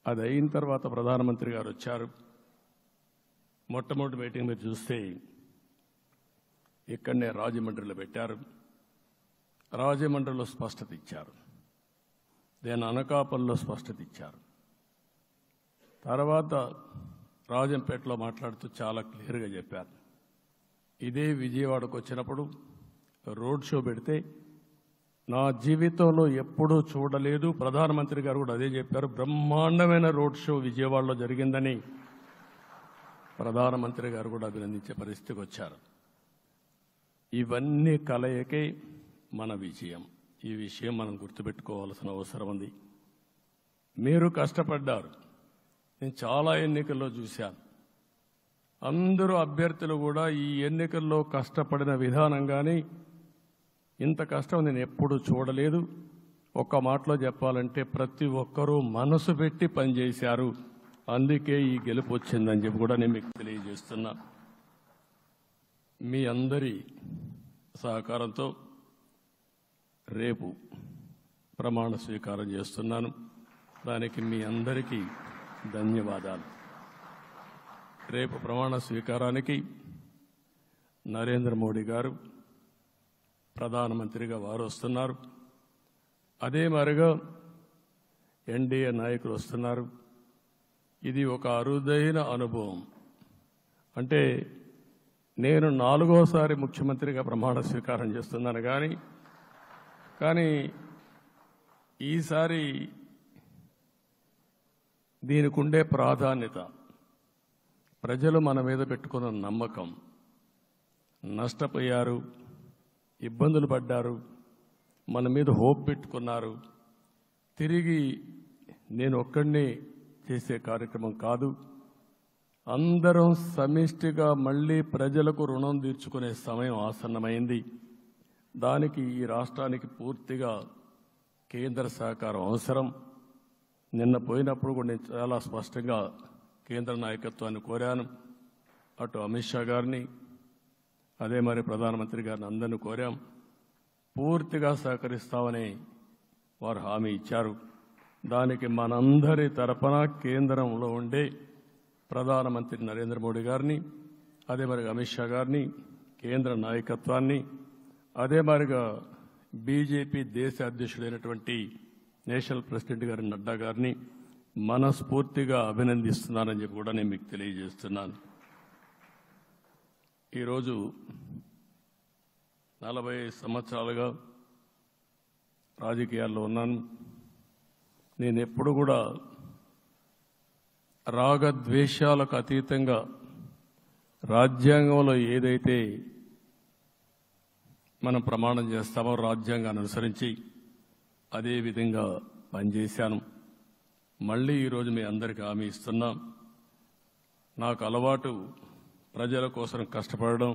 అది అయిన తర్వాత ప్రధానమంత్రి గారు వచ్చారు. మొట్టమొదటి మీటింగ్ మీరు చూస్తే ఇక్కడనే రాజమండ్రిలో పెట్టారు. రాజమండ్రిలో స్పష్టత ఇచ్చారు, దేని అనకాపల్లిలో స్పష్టత ఇచ్చారు. తర్వాత రాజంపేటలో మాట్లాడుతూ చాలా క్లియర్గా చెప్పారు. ఇదే విజయవాడకు వచ్చినప్పుడు రోడ్ షో పెడితే నా జీవితంలో ఎప్పుడూ చూడలేదు, ప్రధానమంత్రి గారు కూడా అదే చెప్పారు, బ్రహ్మాండమైన రోడ్ షో విజయవాడలో జరిగిందని ప్రధానమంత్రి గారు కూడా అభినందించే పరిస్థితికి వచ్చారు. ఇవన్నీ కలయికే మన విజయం. ఈ విషయం మనం గుర్తుపెట్టుకోవాల్సిన అవసరం ఉంది. మీరు కష్టపడ్డారు. నేను చాలా ఎన్నికల్లో చూశాను. అందరూ అభ్యర్థులు కూడా ఈ ఎన్నికల్లో కష్టపడిన విధానం కానీ ఇంత కష్టం నేను ఎప్పుడు చూడలేదు. ఒక్క మాటలో చెప్పాలంటే ప్రతి ఒక్కరూ మనసు పెట్టి పనిచేశారు. అందుకే ఈ గెలుపు వచ్చిందని చెప్పి కూడా నేను మీకు తెలియజేస్తున్నా. మీ అందరి సహకారంతో రేపు ప్రమాణ స్వీకారం చేస్తున్నాను. దానికి మీ అందరికీ ధన్యవాదాలు. రేపు ప్రమాణ స్వీకారానికి నరేంద్ర మోడీ గారు ప్రధానమంత్రిగా వారు వస్తున్నారు. అదే మరిగా ఎన్డీఏ నాయకులు వస్తున్నారు. ఇది ఒక అరుదైన అనుభవం. అంటే నేను 4వసారి ముఖ్యమంత్రిగా ప్రమాణ స్వీకారం చేస్తున్నాను కానీ ఈసారి దీనికి ఉండే ప్రాధాన్యత, ప్రజలు మన మీద పెట్టుకున్న నమ్మకం, నష్టపోయారు, ఇబ్బందులు పడ్డారు, మన మీద హోప్ పెట్టుకున్నారు. తిరిగి నేను ఒక్కడినే చేసే కార్యక్రమం కాదు. అందరం సమిష్టిగా మళ్లీ ప్రజలకు రుణం తీర్చుకునే సమయం ఆసన్నమైంది. దానికి ఈ రాష్ట్రానికి పూర్తిగా కేంద్ర సహకారం అవసరం. నిన్న పోయినప్పుడు కూడా నేను చాలా స్పష్టంగా కేంద్ర నాయకత్వాన్ని కోరాను. అటు అమిత్ షా గారిని, అదే మరి ప్రధానమంత్రి గారిని అందరినీ కోరాం. పూర్తిగా సహకరిస్తామని వారు హామీ ఇచ్చారు. దానికి మనందరి తరపున కేంద్రంలో ఉండే ప్రధానమంత్రి నరేంద్ర మోడీ గారిని, అదే మరి అమిత్ షా గారిని, కేంద్ర నాయకత్వాన్ని, అదే మరిగా బీజేపీ దేశ అధ్యక్షుడైనటువంటి నేషనల్ ప్రెసిడెంట్ గారి నడ్డా గారిని మనస్ఫూర్తిగా అభినందిస్తున్నానని చెప్పి కూడా నేను మీకు తెలియజేస్తున్నాను. ఈరోజు 40 సంవత్సరాలుగా రాజకీయాల్లో ఉన్నాను. నేను ఎప్పుడు కూడా రాగద్వేషాలకు అతీతంగా రాజ్యాంగంలో ఏదైతే మనం ప్రమాణం చేస్తామో రాజ్యాంగాన్ని అనుసరించి అదే విధంగా పనిచేశాను. మళ్ళీ ఈరోజు మీ అందరికీ హామీ ఇస్తున్నా. నాకు అలవాటు ప్రజల కోసం కష్టపడడం,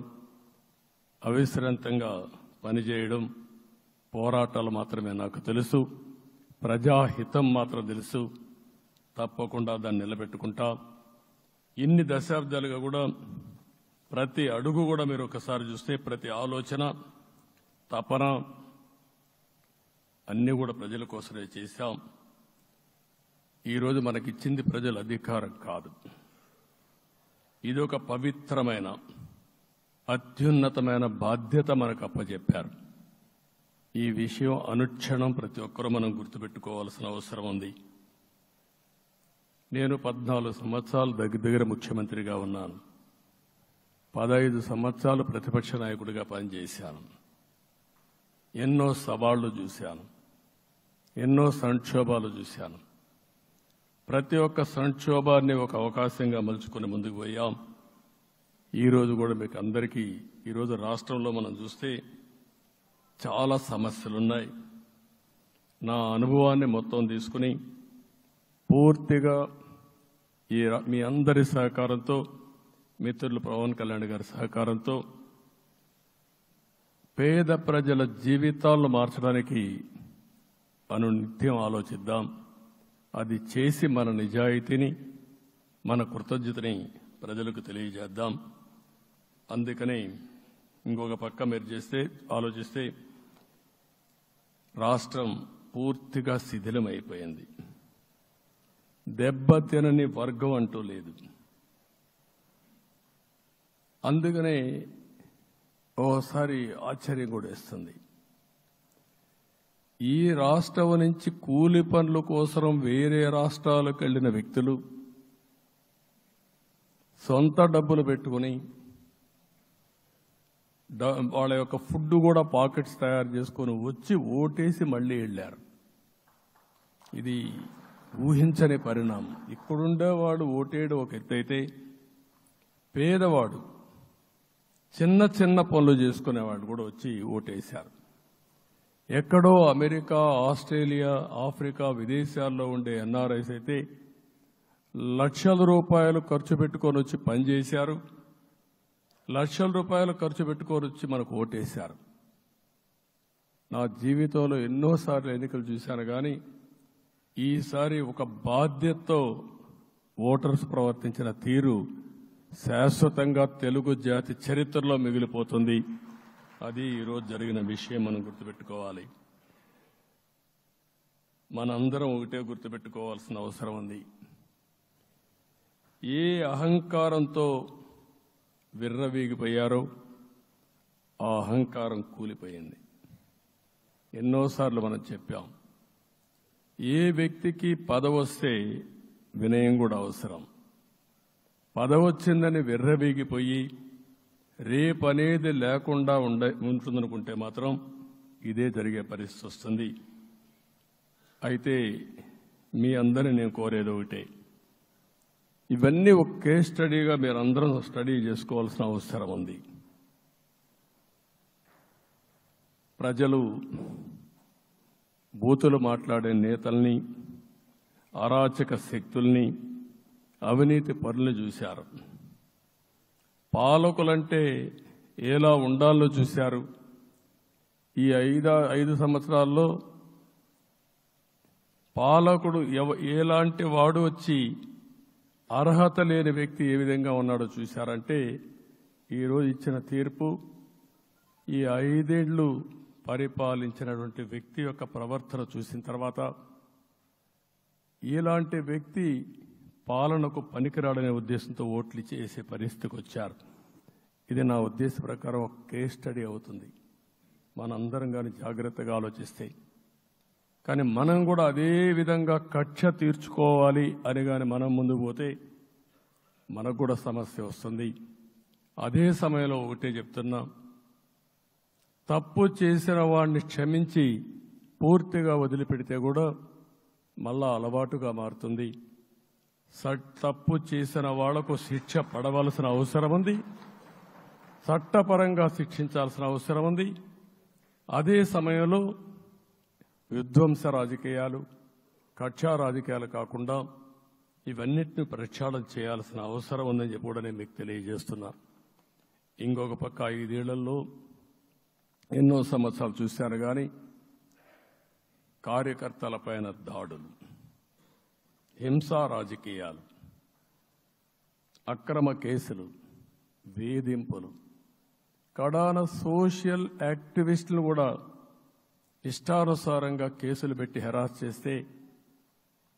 అవిశ్రాంతంగా పనిచేయడం, పోరాటాలు మాత్రమే నాకు తెలుసు. ప్రజాహితం మాత్రం తెలుసు. తప్పకుండా దాన్ని నిలబెట్టుకుంటా. ఇన్ని దశాబ్దాలుగా కూడా ప్రతి అడుగు కూడా మీరు ఒకసారి చూస్తే ప్రతి ఆలోచన, తపన అన్నీ కూడా ప్రజల కోసమే చేశాం. ఈరోజు మనకిచ్చింది ప్రజల అధికారం కాదు. ఇది ఒక పవిత్రమైన, అత్యున్నతమైన బాధ్యత మనకు అప్పచెప్పారు. ఈ విషయం అనుక్షణం ప్రతి ఒక్కరూ మనం గుర్తుపెట్టుకోవాల్సిన అవసరం ఉంది. నేను 14 సంవత్సరాలు దగ్గర ముఖ్యమంత్రిగా ఉన్నాను. 15 సంవత్సరాలు ప్రతిపక్ష నాయకుడిగా పనిచేశాను. ఎన్నో సవాళ్లు చూశాను, ఎన్నో సంక్షోభాలు చూశాను. ప్రతి ఒక్క సంక్షోభాన్ని ఒక అవకాశంగా మలుచుకుని ముందుకు పోయాం. ఈరోజు కూడా మీకు అందరికీ, ఈరోజు రాష్ట్రంలో మనం చూస్తే చాలా సమస్యలున్నాయి. నా అనుభవాన్ని మొత్తం తీసుకుని పూర్తిగా మీ అందరి సహకారంతో, మిత్రులు పవన్ కళ్యాణ్ గారి సహకారంతో పేద ప్రజల జీవితాలను మార్చడానికి నిత్యం ఆలోచిద్దాం. అది చేసి మన నిజాయితీని, మన కృతజ్ఞతని ప్రజలకు తెలియజేద్దాం. అందుకని ఇంకొక పక్క మీరు ఆలోచిస్తే రాష్ట్రం పూర్తిగా శిథిలమైపోయింది. దెబ్బతినని వర్గం అంటూ లేదు. అందుకనే ఓసారి ఆశ్చర్యం కూడా వేస్తుంది. ఈ రాష్ట్రం నుంచి కూలి పనుల కోసం వేరే రాష్ట్రాలకు వెళ్లిన వ్యక్తులు సొంత డబ్బులు పెట్టుకుని వాళ్ళ యొక్క ఫుడ్ కూడా పాకెట్స్ తయారు చేసుకుని వచ్చి ఓటేసి మళ్లీ వెళ్లారు. ఇది ఊహించని పరిణామం. ఇక్కడుండేవాడు ఓటేయడం ఒక ఎత్తైతే, పేదవాడు చిన్న చిన్న పనులు చేసుకునేవాడు కూడా వచ్చి ఓటేశారు. ఎక్కడో అమెరికా, ఆస్ట్రేలియా, ఆఫ్రికా, విదేశాల్లో ఉండే ఎన్ఆర్ఐస్ అయితే లక్షల రూపాయలు ఖర్చు పెట్టుకొని వచ్చి పనిచేశారు. లక్షల రూపాయలు ఖర్చు పెట్టుకొని వచ్చి మనకు ఓటేశారు. నా జీవితంలో ఎన్నోసార్లు ఎన్నికలు చూశాను కానీ ఈసారి ఒక బాధ్యతతో ఓటర్స్ ప్రవర్తించిన తీరు శాశ్వతంగా తెలుగు జాతి చరిత్రలో మిగిలిపోతుంది. అది ఈరోజు జరిగిన విషయం మనం గుర్తుపెట్టుకోవాలి. మనందరం ఒకటే గుర్తుపెట్టుకోవాల్సిన అవసరం ఉంది. ఏ అహంకారంతో విర్రవీగిపోయారో ఆ అహంకారం కూలిపోయింది. ఎన్నోసార్లు మనం చెప్పాం, ఏ వ్యక్తికి పదవి వస్తే వినయం కూడా అవసరం. పదవి వచ్చిందని విర్రవీగిపోయి రేపనేది లేకుండా ఉంటుందనుకుంటే మాత్రం ఇదే జరిగే పరిస్థితి వస్తుంది. అయితే మీ అందరినీ నేను కోరేది ఒకటే, ఇవన్నీ ఒక కేస్ స్టడీగా మీరందరం స్టడీ చేసుకోవాల్సిన అవసరం ఉంది. ప్రజలు బూతులు మాట్లాడే నేతల్ని, అరాచక శక్తుల్ని, అవినీతి పరుల్ని చూశారు. పాలకులంటే ఎలా ఉండాలో చూశారు. ఈ 5 సంవత్సరాల్లో పాలకుడు ఎలాంటి వాడు వచ్చి అర్హత లేని వ్యక్తి ఏ విధంగా ఉన్నాడో చూశారంటే ఈరోజు ఇచ్చిన తీర్పు ఈ 5 ఏళ్లు పరిపాలించినటువంటి వ్యక్తి యొక్క ప్రవర్తన చూసిన తర్వాత ఇలాంటి వ్యక్తి పాలనకు పనికిరాడనే ఉద్దేశంతో ఓట్లు చేసే పరిస్థితికి వచ్చారు. ఇది నా ఉద్దేశ ప్రకారం ఒక కేస్ స్టడీ అవుతుంది మనందరం కానీ జాగ్రత్తగా ఆలోచిస్తే. కానీ మనం కూడా అదే విధంగా కక్ష తీర్చుకోవాలి అని కానీ మనం ముందుకు పోతే మనకు కూడా సమస్య వస్తుంది. అదే సమయంలో ఒకటే చెప్తున్నా, తప్పు చేసిన వాడిని క్షమించి పూర్తిగా వదిలిపెడితే కూడా మళ్ళా అలవాటుగా మారుతుంది. తప్పు చేసిన వాళ్లకు శిక్ష పడవలసిన అవసరం ఉంది, చట్టపరంగా శిక్షించాల్సిన అవసరం ఉంది. అదే సమయంలో విధ్వంస రాజకీయాలు, కక్షా రాజకీయాలు కాకుండా ఇవన్నిటిని ప్రక్షాళన చేయాల్సిన అవసరం ఉందని చెప్పి కూడా నేను మీకు తెలియజేస్తున్నా. ఇంకొక పక్క 5 ఏళ్లలో ఎన్నో సంవత్సరాలు చూశాను కానీ కార్యకర్తలపైన దాడులు, హింసా రాజకీయాలు, అక్రమ కేసులు, వేధింపులు, కడాన సోషల్ యాక్టివిస్టులు కూడా ఇష్టానుసారంగా కేసులు పెట్టి హెరాస్ చేస్తే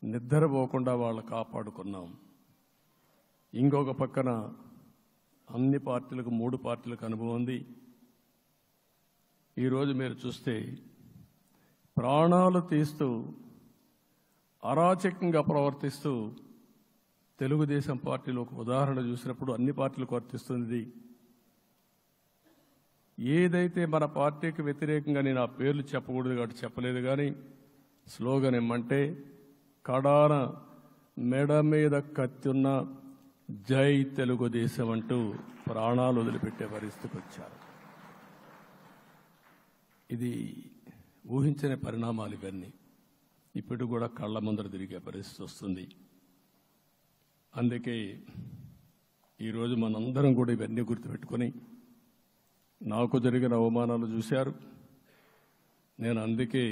నిద్రపోకుండా వాళ్ళు కాపాడుకున్నాం. ఇంకొక పక్కన అన్ని పార్టీలకు 3 పార్టీలకు అనుభవం ఉంది. ఈరోజు మీరు చూస్తే ప్రాణాలు తీస్తూ అరాచకంగా ప్రవర్తిస్తూ తెలుగుదేశం పార్టీలో ఒక ఉదాహరణ చూసినప్పుడు అన్ని పార్టీలకు వర్తిస్తుంది. ఏదైతే మన పార్టీకి వ్యతిరేకంగా నేను ఆ పేర్లు చెప్పకూడదు కాబట్టి చెప్పలేదు కానీ స్లోగన్ ఏమంటే కడాన మెడ మీద కత్తున్న జై తెలుగుదేశం అంటూ ప్రాణాలు వదిలిపెట్టే పరిస్థితికి వచ్చారు. ఇది ఊహించని పరిణామాలు ఇవన్నీ. ఇప్పుడు కూడా కళ్ళ ముందర తిరిగే పరిస్థితి వస్తుంది. అందుకే ఈరోజు మనందరం కూడా ఇవన్నీ గుర్తుపెట్టుకొని, నాకు జరిగిన అవమానాలు చూశారు. నేను అందుకే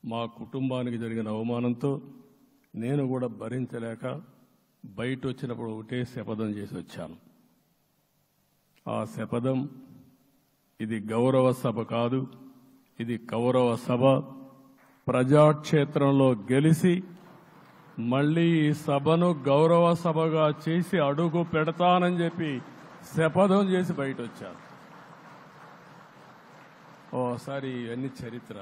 మా కుటుంబానికి జరిగిన అవమానంతో నేను కూడా భరించలేక బయట వచ్చినప్పుడు ఒకటే శపథం చేసి వచ్చాను. ఆ శపథం, ఇది గౌరవ సభ కాదు, ఇది కౌరవ సభ. ప్రజాక్షేత్రంలో గెలిచి మళ్లీ ఈ సభను గౌరవ సభగా చేసి అడుగు పెడతానని చెప్పి శపథం చేసి బయట వచ్చాను. ఓసారి ఇవన్నీ చరిత్ర.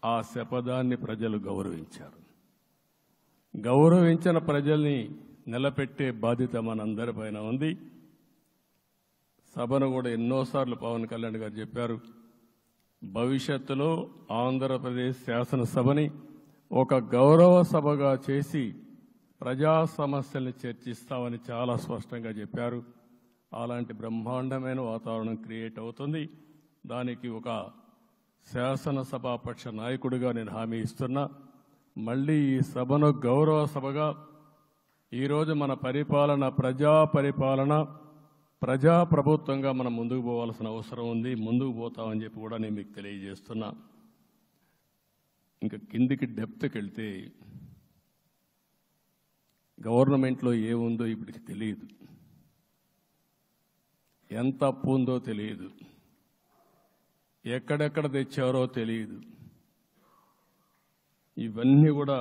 ఆ శపథాన్ని ప్రజలు గౌరవించారు. గౌరవించిన ప్రజల్ని నిలబెట్టే బాధ్యత మనందరిపైన ఉంది. సభను కూడా ఎన్నోసార్లు పవన్ కళ్యాణ్ గారు చెప్పారు, భవిష్యత్తులో ఆంధ్రప్రదేశ్ శాసనసభని ఒక గౌరవ సభగా చేసి ప్రజా సమస్యల్ని చర్చిస్తామని చాలా స్పష్టంగా చెప్పారు. అలాంటి బ్రహ్మాండమైన వాతావరణం క్రియేట్ అవుతుంది. దానికి ఒక శాసనసభాపక్ష నాయకుడిగా నేను హామీ ఇస్తున్నా. మళ్లీ ఈ సభను గౌరవ సభగా, ఈరోజు మన పరిపాలన ప్రజా పరిపాలన, ప్రజాప్రభుత్వంగా మనం ముందుకు పోవాల్సిన అవసరం ఉంది. ముందుకు పోతామని చెప్పి కూడా నేను మీకు తెలియజేస్తున్నా. ఇంకా కిందికి డెప్త్కి వెళ్తే గవర్నమెంట్లో ఏముందో ఇప్పటికి తెలియదు, ఎంత అప్పు ఉందో తెలియదు, ఎక్కడెక్కడ తెచ్చారో తెలియదు. ఇవన్నీ కూడా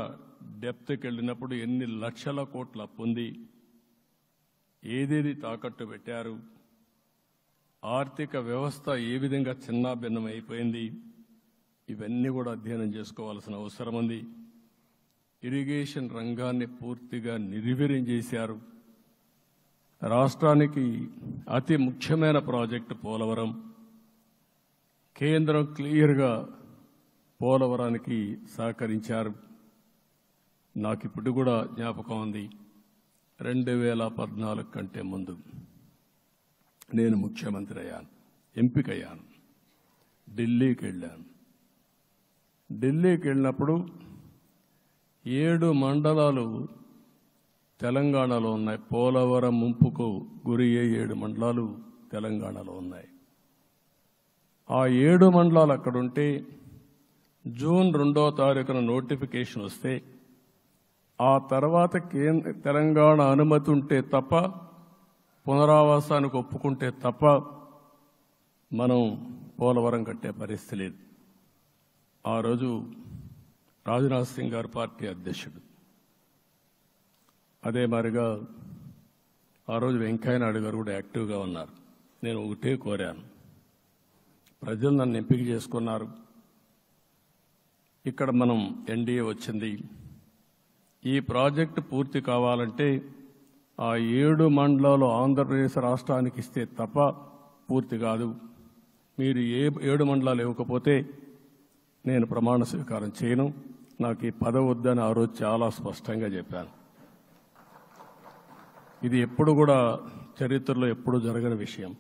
డెప్త్కి వెళ్ళినప్పుడు ఎన్ని లక్షల కోట్ల అప్పు ఉంది, ఏదేది తాకట్టు పెట్టారు, ఆర్థిక వ్యవస్థ ఏ విధంగా చిన్నాభిన్నం అయిపోయింది, ఇవన్నీ కూడా అధ్యయనం చేసుకోవాల్సిన అవసరం ఉంది. ఇరిగేషన్ రంగాన్ని పూర్తిగా నిర్వీర్యం చేశారు. రాష్ట్రానికి అతి ముఖ్యమైన ప్రాజెక్టు పోలవరం. కేంద్రం క్లియర్గా పోలవరానికి సహకరించారు. నాకు ఇప్పుడు కూడా జ్ఞాపకం ఉంది, 2014 కంటే ముందు నేను ముఖ్యమంత్రి అయ్యాను, ఎంపికయ్యాను, ఢిల్లీకి వెళ్ళాను. ఢిల్లీకి వెళ్ళినప్పుడు 7 మండలాలు తెలంగాణలో ఉన్నాయి. పోలవరం ముంపుకు గురి అయ్యే 7 మండలాలు తెలంగాణలో ఉన్నాయి. ఆ 7 మండలాలు అక్కడుంటే జూన్ 2వ తారీఖున నోటిఫికేషన్ వస్తే ఆ తర్వాత తెలంగాణ అనుమతి ఉంటే తప్ప, పునరావాసానికి ఒప్పుకుంటే తప్ప మనం పోలవరం కట్టే పరిస్థితి లేదు. ఆ రోజు రాజ్నాథ్ సింగ్ గారు పార్టీ అధ్యక్షుడు. అదే మాదిరిగా ఆ రోజు వెంకయ్యనాయుడు గారు కూడా యాక్టివ్గా ఉన్నారు. నేను ఒకటే కోరాను, ప్రజలు నన్ను ఎంపిక చేసుకున్నారు, ఇక్కడ మనం ఎన్డీఏ వచ్చింది, ఈ ప్రాజెక్టు పూర్తి కావాలంటే ఆ 7 మండలాలు ఆంధ్రప్రదేశ్ రాష్ట్రానికి ఇస్తే తప్ప పూర్తి కాదు. మీరు 7 మండలాలు ఇవ్వకపోతే నేను ప్రమాణ స్వీకారం చేయను, నాకు ఈ పదవి వద్దని ఆ రోజు చాలా స్పష్టంగా చెప్పాను. ఇది ఎప్పుడు కూడా చరిత్రలో ఎప్పుడు జరగని విషయం.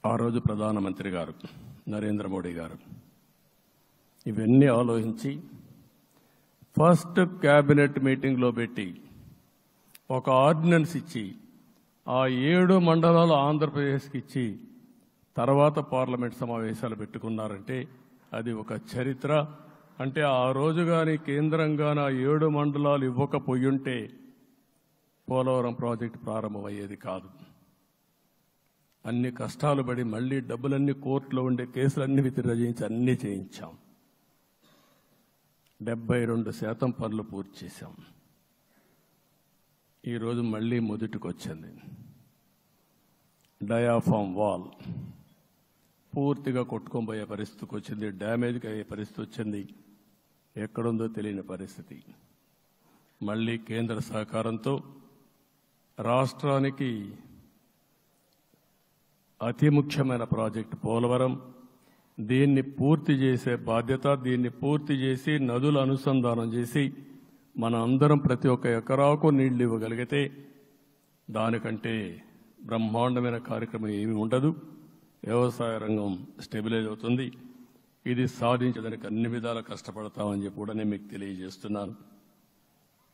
ఆ రోజు ప్రధానమంత్రి గారు నరేంద్ర మోడీ గారు ఇవన్నీ ఆలోచించి ఫస్ట్ క్యాబినెట్ మీటింగ్లో పెట్టి ఒక ఆర్డినెన్స్ ఇచ్చి ఆ 7 మండలాలు ఆంధ్రప్రదేశ్కి ఇచ్చి తర్వాత పార్లమెంట్ సమావేశాలు పెట్టుకున్నారంటే అది ఒక చరిత్ర. అంటే ఆ రోజు కానీ కేంద్రంగాన 7 మండలాలు ఇవ్వకపోయుంటే పోలవరం ప్రాజెక్టు ప్రారంభమయ్యేది కాదు. అన్ని కష్టాలు పడి మళ్లీ డబ్బులన్నీ కోర్టులో ఉండే కేసులన్నీ విత్డ్రా చేయించి అన్నీ చేయించాం. 72% పనులు పూర్తి చేశాం. ఈరోజు మళ్లీ మొదటికి వచ్చింది. డయాఫామ్ వాల్ పూర్తిగా కొట్టుకొని పోయే పరిస్థితికి వచ్చింది, డ్యామేజ్కి అయ్యే పరిస్థితి వచ్చింది, ఎక్కడుందో తెలియని పరిస్థితి. మళ్లీ కేంద్ర సహకారంతో రాష్ట్రానికి అతి ముఖ్యమైన ప్రాజెక్టు పోలవరం, దీన్ని పూర్తి చేసే బాధ్యత, దీన్ని పూర్తి చేసి నదుల అనుసంధానం చేసి మన అందరం ప్రతి ఒక్క ఎకరాకు నీళ్లు ఇవ్వగలిగితే దానికంటే బ్రహ్మాండమైన కార్యక్రమం ఏమీ ఉండదు. వ్యవసాయ రంగం స్టెబిలైజ్ అవుతుంది. ఇది సాధించడానికి అన్ని విధాలా కష్టపడతామని చెప్పి కూడా నేను మీకు తెలియజేస్తున్నాను.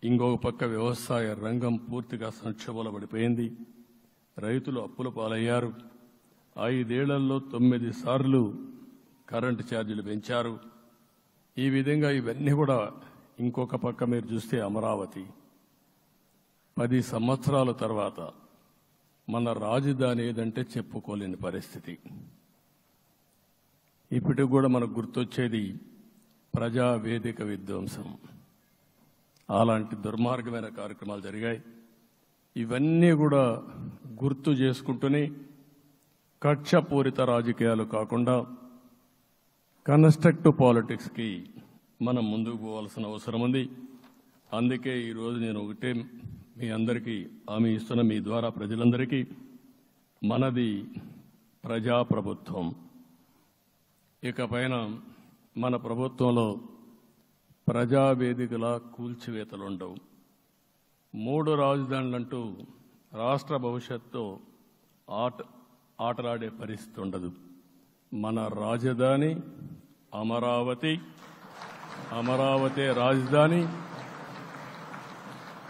ఇంకొక పక్క వ్యవసాయ రంగం పూర్తిగా సంక్షోభంలో పడిపోయింది. రైతులు అప్పుల పాలయ్యారు. 5 ఏళ్లలో 9 సార్లు కరెంటు ఛార్జీలు పెంచారు. ఈ విధంగా ఇవన్నీ కూడా ఇంకొక పక్క మీరు చూస్తే అమరావతి 10 సంవత్సరాల తర్వాత మన రాజధాని ఏదంటే చెప్పుకోలేని పరిస్థితి. ఇప్పటికి కూడా మనకు గుర్తొచ్చేది ప్రజావేదిక విధ్వంసం. అలాంటి దుర్మార్గమైన కార్యక్రమాలు జరిగాయి. ఇవన్నీ కూడా గుర్తు చేసుకుంటూనే కక్షపూరిత రాజకీయాలు కాకుండా కన్స్ట్రక్టివ్ పాలిటిక్స్కి మనం ముందుకు పోవాల్సిన అవసరం ఉంది. అందుకే ఈరోజు నేను ఒకటే మీ అందరికీ హామీ ఇస్తున్న, మీ ద్వారా ప్రజలందరికీ, మనది ప్రజాప్రభుత్వం. ఇకపైన మన ప్రభుత్వంలో ప్రజావేదికల కూల్చివేతలు ఉండవు. 3 రాజధానులంటూ రాష్ట్ర భవిష్యత్తు ఆటలాడే పరిస్థితి ఉండదు. మన రాజధాని అమరావతి, అమరావతి రాజధాని.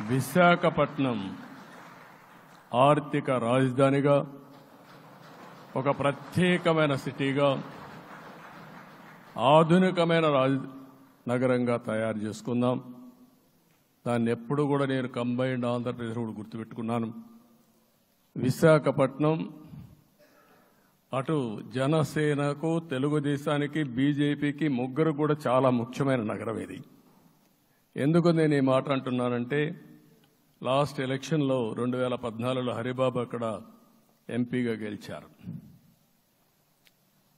విశాఖపట్నం ఆర్థిక రాజధానిగా, ఒక ప్రత్యేకమైన సిటీగా, ఆధునికమైన నగరంగా తయారు చేసుకుందాం. దాన్ని ఎప్పుడు కూడా నేను కంబైన్డ్ ఆంధ్రప్రదేశ్ కూడా గుర్తుపెట్టుకున్నాను. విశాఖపట్నం అటు జనసేనకు, తెలుగుదేశానికి, బీజేపీకి ముగ్గురు కూడా చాలా ముఖ్యమైన నగరం ఇది. ఎందుకు నేను ఈ మాట అంటున్నానంటే, లాస్ట్ ఎలక్షన్లో 2014లో హరిబాబు అక్కడ ఎంపీగా గెలిచారు.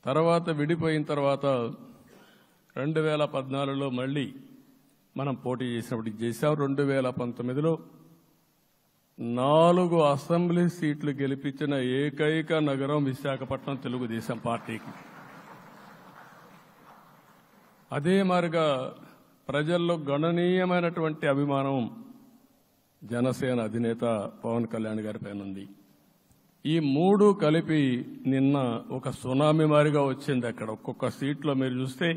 తర్వాత విడిపోయిన తర్వాత 2014లో మళ్ళీ మనం పోటీ చేసినప్పుడు చేశాం. 2019లో 4 అసెంబ్లీ సీట్లు గెలిపించిన ఏకైక నగరం విశాఖపట్నం తెలుగుదేశం పార్టీకి. అదే మాదిరిగా ప్రజల్లో గణనీయమైనటువంటి అభిమానం జనసేన అధినేత పవన్ కళ్యాణ్ గారి పైన ఉంది. ఈ 3 కలిపి నిన్న ఒక సునామీ మారిగా వచ్చింది. అక్కడ ఒక్కొక్క సీట్లో మీరు చూస్తే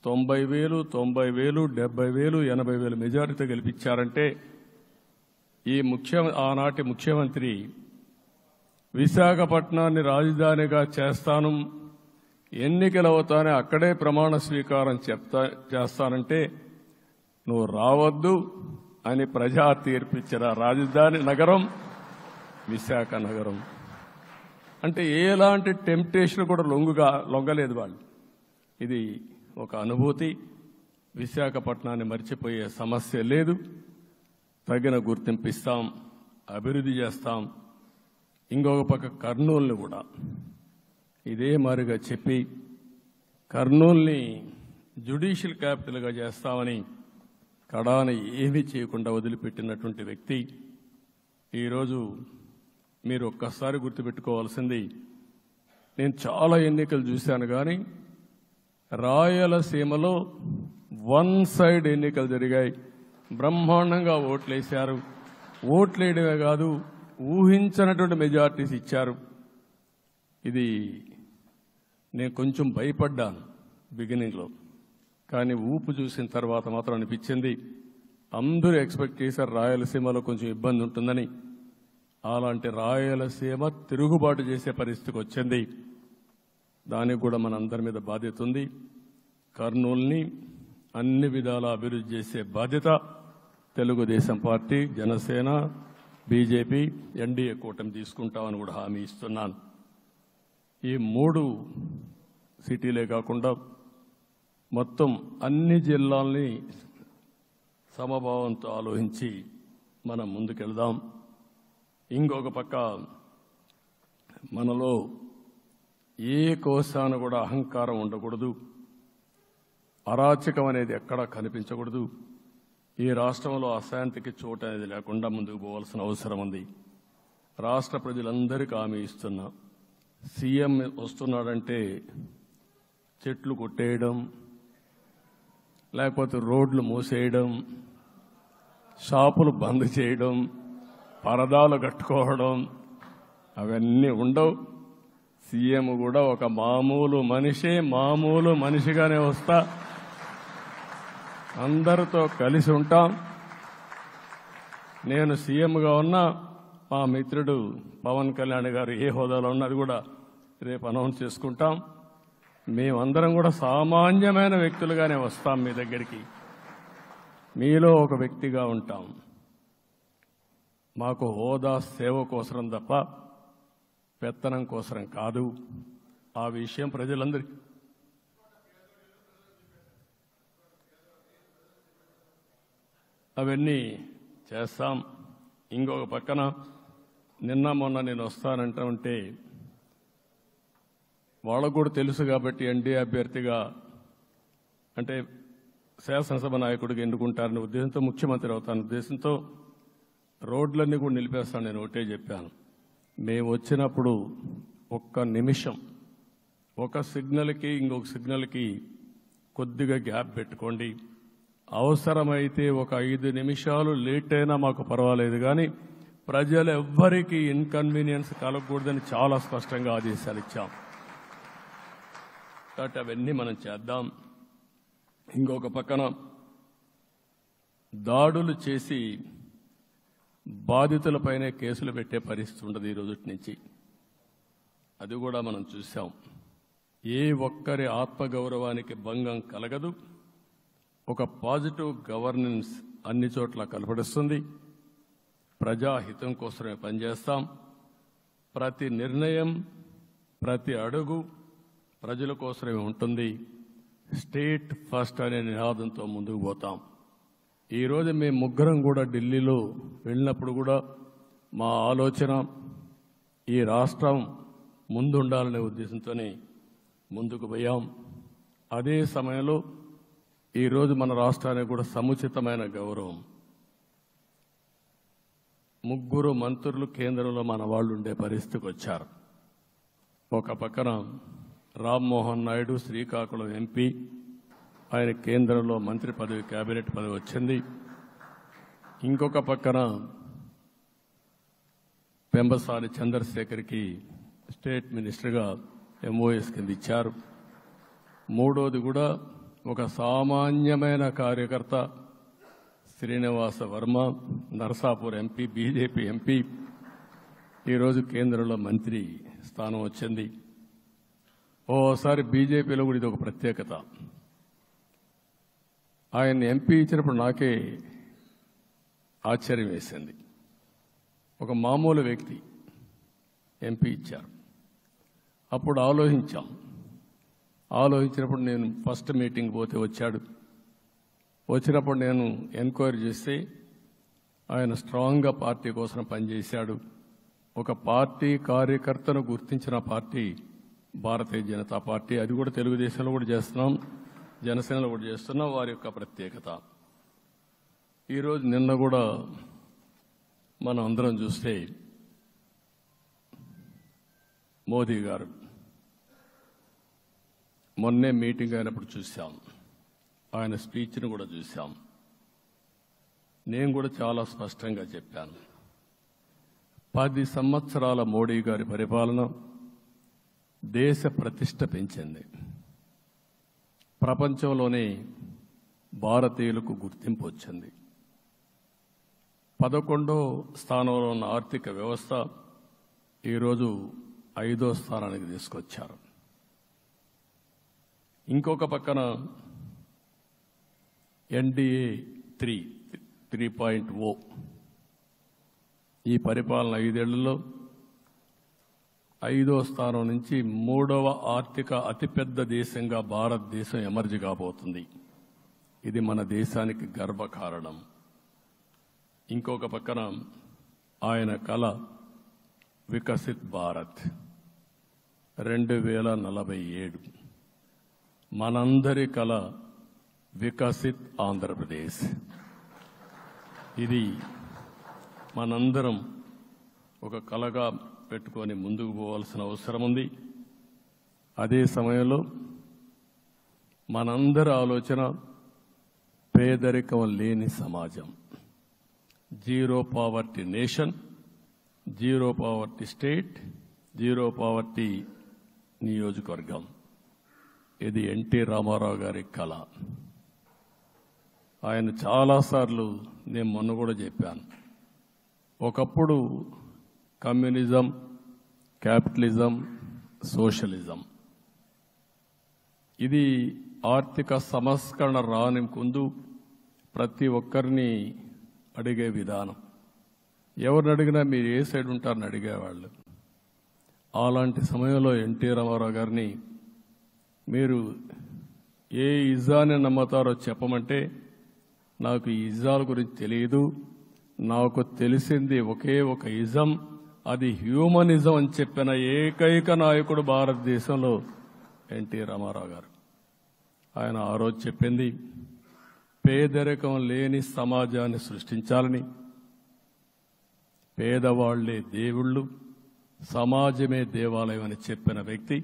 90,000, 90,000, 70,000, 80,000 మెజారిటీతో గెలిపించారంటే ఆనాటి ముఖ్యమంత్రి విశాఖపట్నాన్ని రాజధానిగా చేస్తాను, ఎన్నికలు అవుతానే అక్కడే ప్రమాణ స్వీకారం చేస్తానంటే నువ్వు రావద్దు అని ప్రజా తీర్పిచ్చిన రాజధాని నగరం విశాఖ నగరం. అంటే ఎలాంటి టెంప్టేషన్ కూడా లొంగలేదు వాళ్ళు. ఇది ఒక అనుభూతి. విశాఖపట్నాన్ని మర్చిపోయే సమస్య లేదు. తగిన గుర్తింపు ఇస్తాం, అభివృద్ధి చేస్తాం. ఇంకొక పక్క కర్నూలుని కూడా ఇదే మాదిరిగా చెప్పి కర్నూలుని జ్యుడిషియల్ క్యాపిటల్గా చేస్తామని కడాన ఏమీ చేయకుండా వదిలిపెట్టినటువంటి వ్యక్తి. ఈరోజు మీరు ఒక్కసారి గుర్తుపెట్టుకోవాల్సింది, నేను చాలా ఎన్నికలు చూశాను కానీ రాయలసీమలో 1 సైడ్ ఎన్నికలు జరిగాయి. బ్రహ్మాండంగా ఓట్లేశారు. ఓట్లేయడమే కాదు, ఊహించినటువంటి మెజార్టీస్ ఇచ్చారు. ఇది నేను కొంచెం భయపడ్డాను బిగినింగ్లో, కానీ ఊపు చూసిన తర్వాత మాత్రం అనిపించింది అందరూ ఎక్స్పెక్ట్ చేశారు రాయలసీమలో కొంచెం ఇబ్బంది ఉంటుందని. అలాంటి రాయలసీమ తిరుగుబాటు చేసే పరిస్థితికి వచ్చింది. దానికి కూడా మనందరి మీద బాధ్యత ఉంది. కర్నూలుని అన్ని విధాల అభివృద్ధి చేసే బాధ్యత Telugu Desam party, Janasena, BJP, NDA కూటమి తీసుకుంటామని కూడా హామీ ఇస్తున్నాను. ఈ 3 సిటీలే కాకుండా మొత్తం అన్ని జిల్లాల్ని సమభావంతో ఆలోచించి మనం ముందుకెళ్దాం. ఇంకొక పక్క మనలో ఏ కోశాన కూడా అహంకారం ఉండకూడదు, అరాచకం అనేది ఎక్కడా కనిపించకూడదు. ఈ రాష్ట్రంలో అశాంతికి చోటు అనేది లేకుండా ముందుకు పోవాల్సిన అవసరం ఉంది. రాష్ట్ర ప్రజలందరికీ హామీ ఇస్తున్నా, సీఎం వస్తున్నాడంటే చెట్లు కొట్టేయడం, లేకపోతే రోడ్లు మూసేయడం, షాపులు బంద్ చేయడం, పరదాలు కట్టుకోవడం అవన్నీ ఉండవు. సీఎం కూడా ఒక మామూలు మనిషిగానే వస్తా, అందరితో కలిసి ఉంటాం. నేను సీఎంగా ఉన్నా, మా మిత్రుడు పవన్ కళ్యాణ్ గారు ఏ హోదాలో ఉన్నది కూడా రేపు అనౌన్స్ చేసుకుంటాం. మేమందరం కూడా సామాన్యమైన వ్యక్తులుగానే వస్తాం మీ దగ్గరికి, మీలో ఒక వ్యక్తిగా ఉంటాం. మాకు హోదా సేవ కోసరం తప్ప పెత్తనం కోసరం కాదు. ఆ విషయం ప్రజలందరికీ అవన్నీ చేస్తాం. ఇంకొక పక్కన నిన్న మొన్న నేను వస్తానంటే వాళ్ళకు కూడా తెలుసు కాబట్టి ఎన్డీఏ అభ్యర్థిగా అంటే శాసనసభ నాయకుడిగా ఎన్నుకుంటారనే ఉద్దేశంతో, ముఖ్యమంత్రి అవుతాను ఉద్దేశంతో రోడ్లన్నీ కూడా నిలిపేస్తాను. నేను ఒకటే చెప్పాను, మేము వచ్చినప్పుడు ఒక్క నిమిషం ఒక సిగ్నల్కి ఇంకొక సిగ్నల్కి కొద్దిగా గ్యాప్ పెట్టుకోండి. అవసరమైతే ఒక 5 నిమిషాలు లేట్ అయినా మాకు పర్వాలేదు, కానీ ప్రజలు ఎవ్వరికీ ఇన్కన్వీనియన్స్ కలగకూడదని చాలా స్పష్టంగా ఆదేశాలు ఇచ్చాం. కాబట్టి అవన్నీ మనం చేద్దాం. ఇంకొక పక్కన దాడులు చేసి బాధితులపైనే కేసులు పెట్టే పరిస్థితి ఉండదు ఈ రోజు నుంచి. అది కూడా మనం చూసాం. ఏ ఒక్కరి ఆత్మగౌరవానికి భంగం కలగదు. ఒక పాజిటివ్ గవర్నెన్స్ అన్ని చోట్ల కనపడుస్తుంది. ప్రజాహితం కోసమే పనిచేస్తాం. ప్రతి నిర్ణయం, ప్రతి అడుగు ప్రజల కోసమే ఉంటుంది. స్టేట్ ఫస్ట్ అనే నినాదంతో ముందుకు పోతాం. ఈరోజు మేము ముగ్గురం కూడా ఢిల్లీలో వెళ్ళినప్పుడు కూడా మా ఆలోచన ఈ రాష్ట్రం ముందుండాలనే ఉద్దేశంతోనే ముందుకు పోయాం. అదే సమయంలో ఈరోజు మన రాష్ట్రానికి కూడా సముచితమైన గౌరవం. ముగ్గురు మంత్రులు కేంద్రంలో మన వాళ్ళు ఉండే పరిస్థితికి వచ్చారు. ఒక పక్కన రామ్మోహన్ నాయుడు శ్రీకాకుళం ఎంపీ, ఆయన కేంద్రంలో మంత్రి పదవి, కేబినెట్ పదవి వచ్చింది. ఇంకొక పక్కన పెంబసాని చంద్రశేఖర్కి స్టేట్ మినిస్టర్గా ఎంఓఎస్ కింద ఇచ్చారు. మూడోది కూడా ఒక సామాన్యమైన కార్యకర్త Srinivasa Varma, Narasapur MP, BJP MP, ఈరోజు కేంద్రంలో మంత్రి స్థానం వచ్చింది. ఓసారి బీజేపీలో కూడా ఇది ఒక ప్రత్యేకత. ఆయన ఎంపీ ఇచ్చినప్పుడు నాకే ఆశ్చర్యం వేసింది. ఒక మామూలు వ్యక్తి ఎంపీ ఇచ్చారు. అప్పుడు ఆలోచించినప్పుడు నేను ఫస్ట్ మీటింగ్ పోతే వచ్చాడు. వచ్చినప్పుడు నేను ఎంక్వైరీ చేస్తే ఆయన స్ట్రాంగ్గా పార్టీ కోసం పనిచేశాడు. ఒక పార్టీ కార్యకర్తను గుర్తించిన పార్టీ భారతీయ జనతా పార్టీ. అది కూడా తెలుగుదేశంలో కూడా చేస్తున్నాం, జనసేనలో కూడా చేస్తున్నాం. వారి యొక్క ప్రత్యేకత. ఈరోజు నిన్న కూడా మనం అందరం చూస్తే మోదీ గారు మొన్నే మీటింగ్ అయినప్పుడు చూశాం. ఆయన స్పీచ్ను కూడా చూశాం. నేను కూడా చాలా స్పష్టంగా చెప్పాను. 10 సంవత్సరాల మోడీ గారి పరిపాలన దేశ ప్రతిష్ట పెంచింది. ప్రపంచంలోనే భారతీయులకు గుర్తింపు వచ్చింది. 11వ స్థానంలో ఉన్న ఆర్థిక వ్యవస్థ ఈరోజు 5వ స్థానానికి తీసుకొచ్చారు. ఇంకొక పక్కన ఎన్డీఏ 3.0 ఈ పరిపాలన 5 ఏళ్లలో 5వ స్థానం నుంచి 3వ ఆర్థిక అతిపెద్ద దేశంగా భారతదేశం ఎమర్జీ కాబోతుంది. ఇది మన దేశానికి గర్వకారణం. ఇంకొక పక్కన ఆయన కల వికసిత్ భారత్ 2047, మనందరి కల వికసిత్ ఆంధ్రప్రదేశ్. ఇది మనందరం ఒక కలగా పెట్టుకొని ముందుకు పోవాల్సిన అవసరం ఉంది. అదే సమయంలో మనందరి ఆలోచన పేదరికం లేని సమాజం, zero poverty nation, zero poverty state, zero poverty నియోజకవర్గం. ఇది ఎన్టీ రామారావు గారి కళ. ఆయన చాలాసార్లు నేను మొన్న కూడా చెప్పాను. ఒకప్పుడు కమ్యూనిజం, క్యాపిటలిజం, సోషలిజం ఇది ఆర్థిక సంస్కరణ రాని ముందు ప్రతి ఒక్కరిని అడిగే విధానం. ఎవరిని అడిగినా మీరు ఏ సైడ్ ఉంటారని అడిగేవాళ్ళు. అలాంటి సమయంలో ఎన్టీ రామారావు గారిని మీరు ఏ ఇజాన్ని నమ్ముతారో చెప్పమంటే నాకు ఈ ఇజాల గురించి తెలియదు, నాకు తెలిసింది ఒకే ఒక ఇజం, అది హ్యూమనిజం అని చెప్పిన ఏకైక నాయకుడు భారతదేశంలో ఎన్టీ రామారావు గారు. ఆయన ఆ రోజు చెప్పింది పేదరికం లేని సమాజాన్ని సృష్టించాలని, పేదవాళ్లే దేవుళ్ళు, సమాజమే దేవాలయం అని చెప్పిన వ్యక్తి.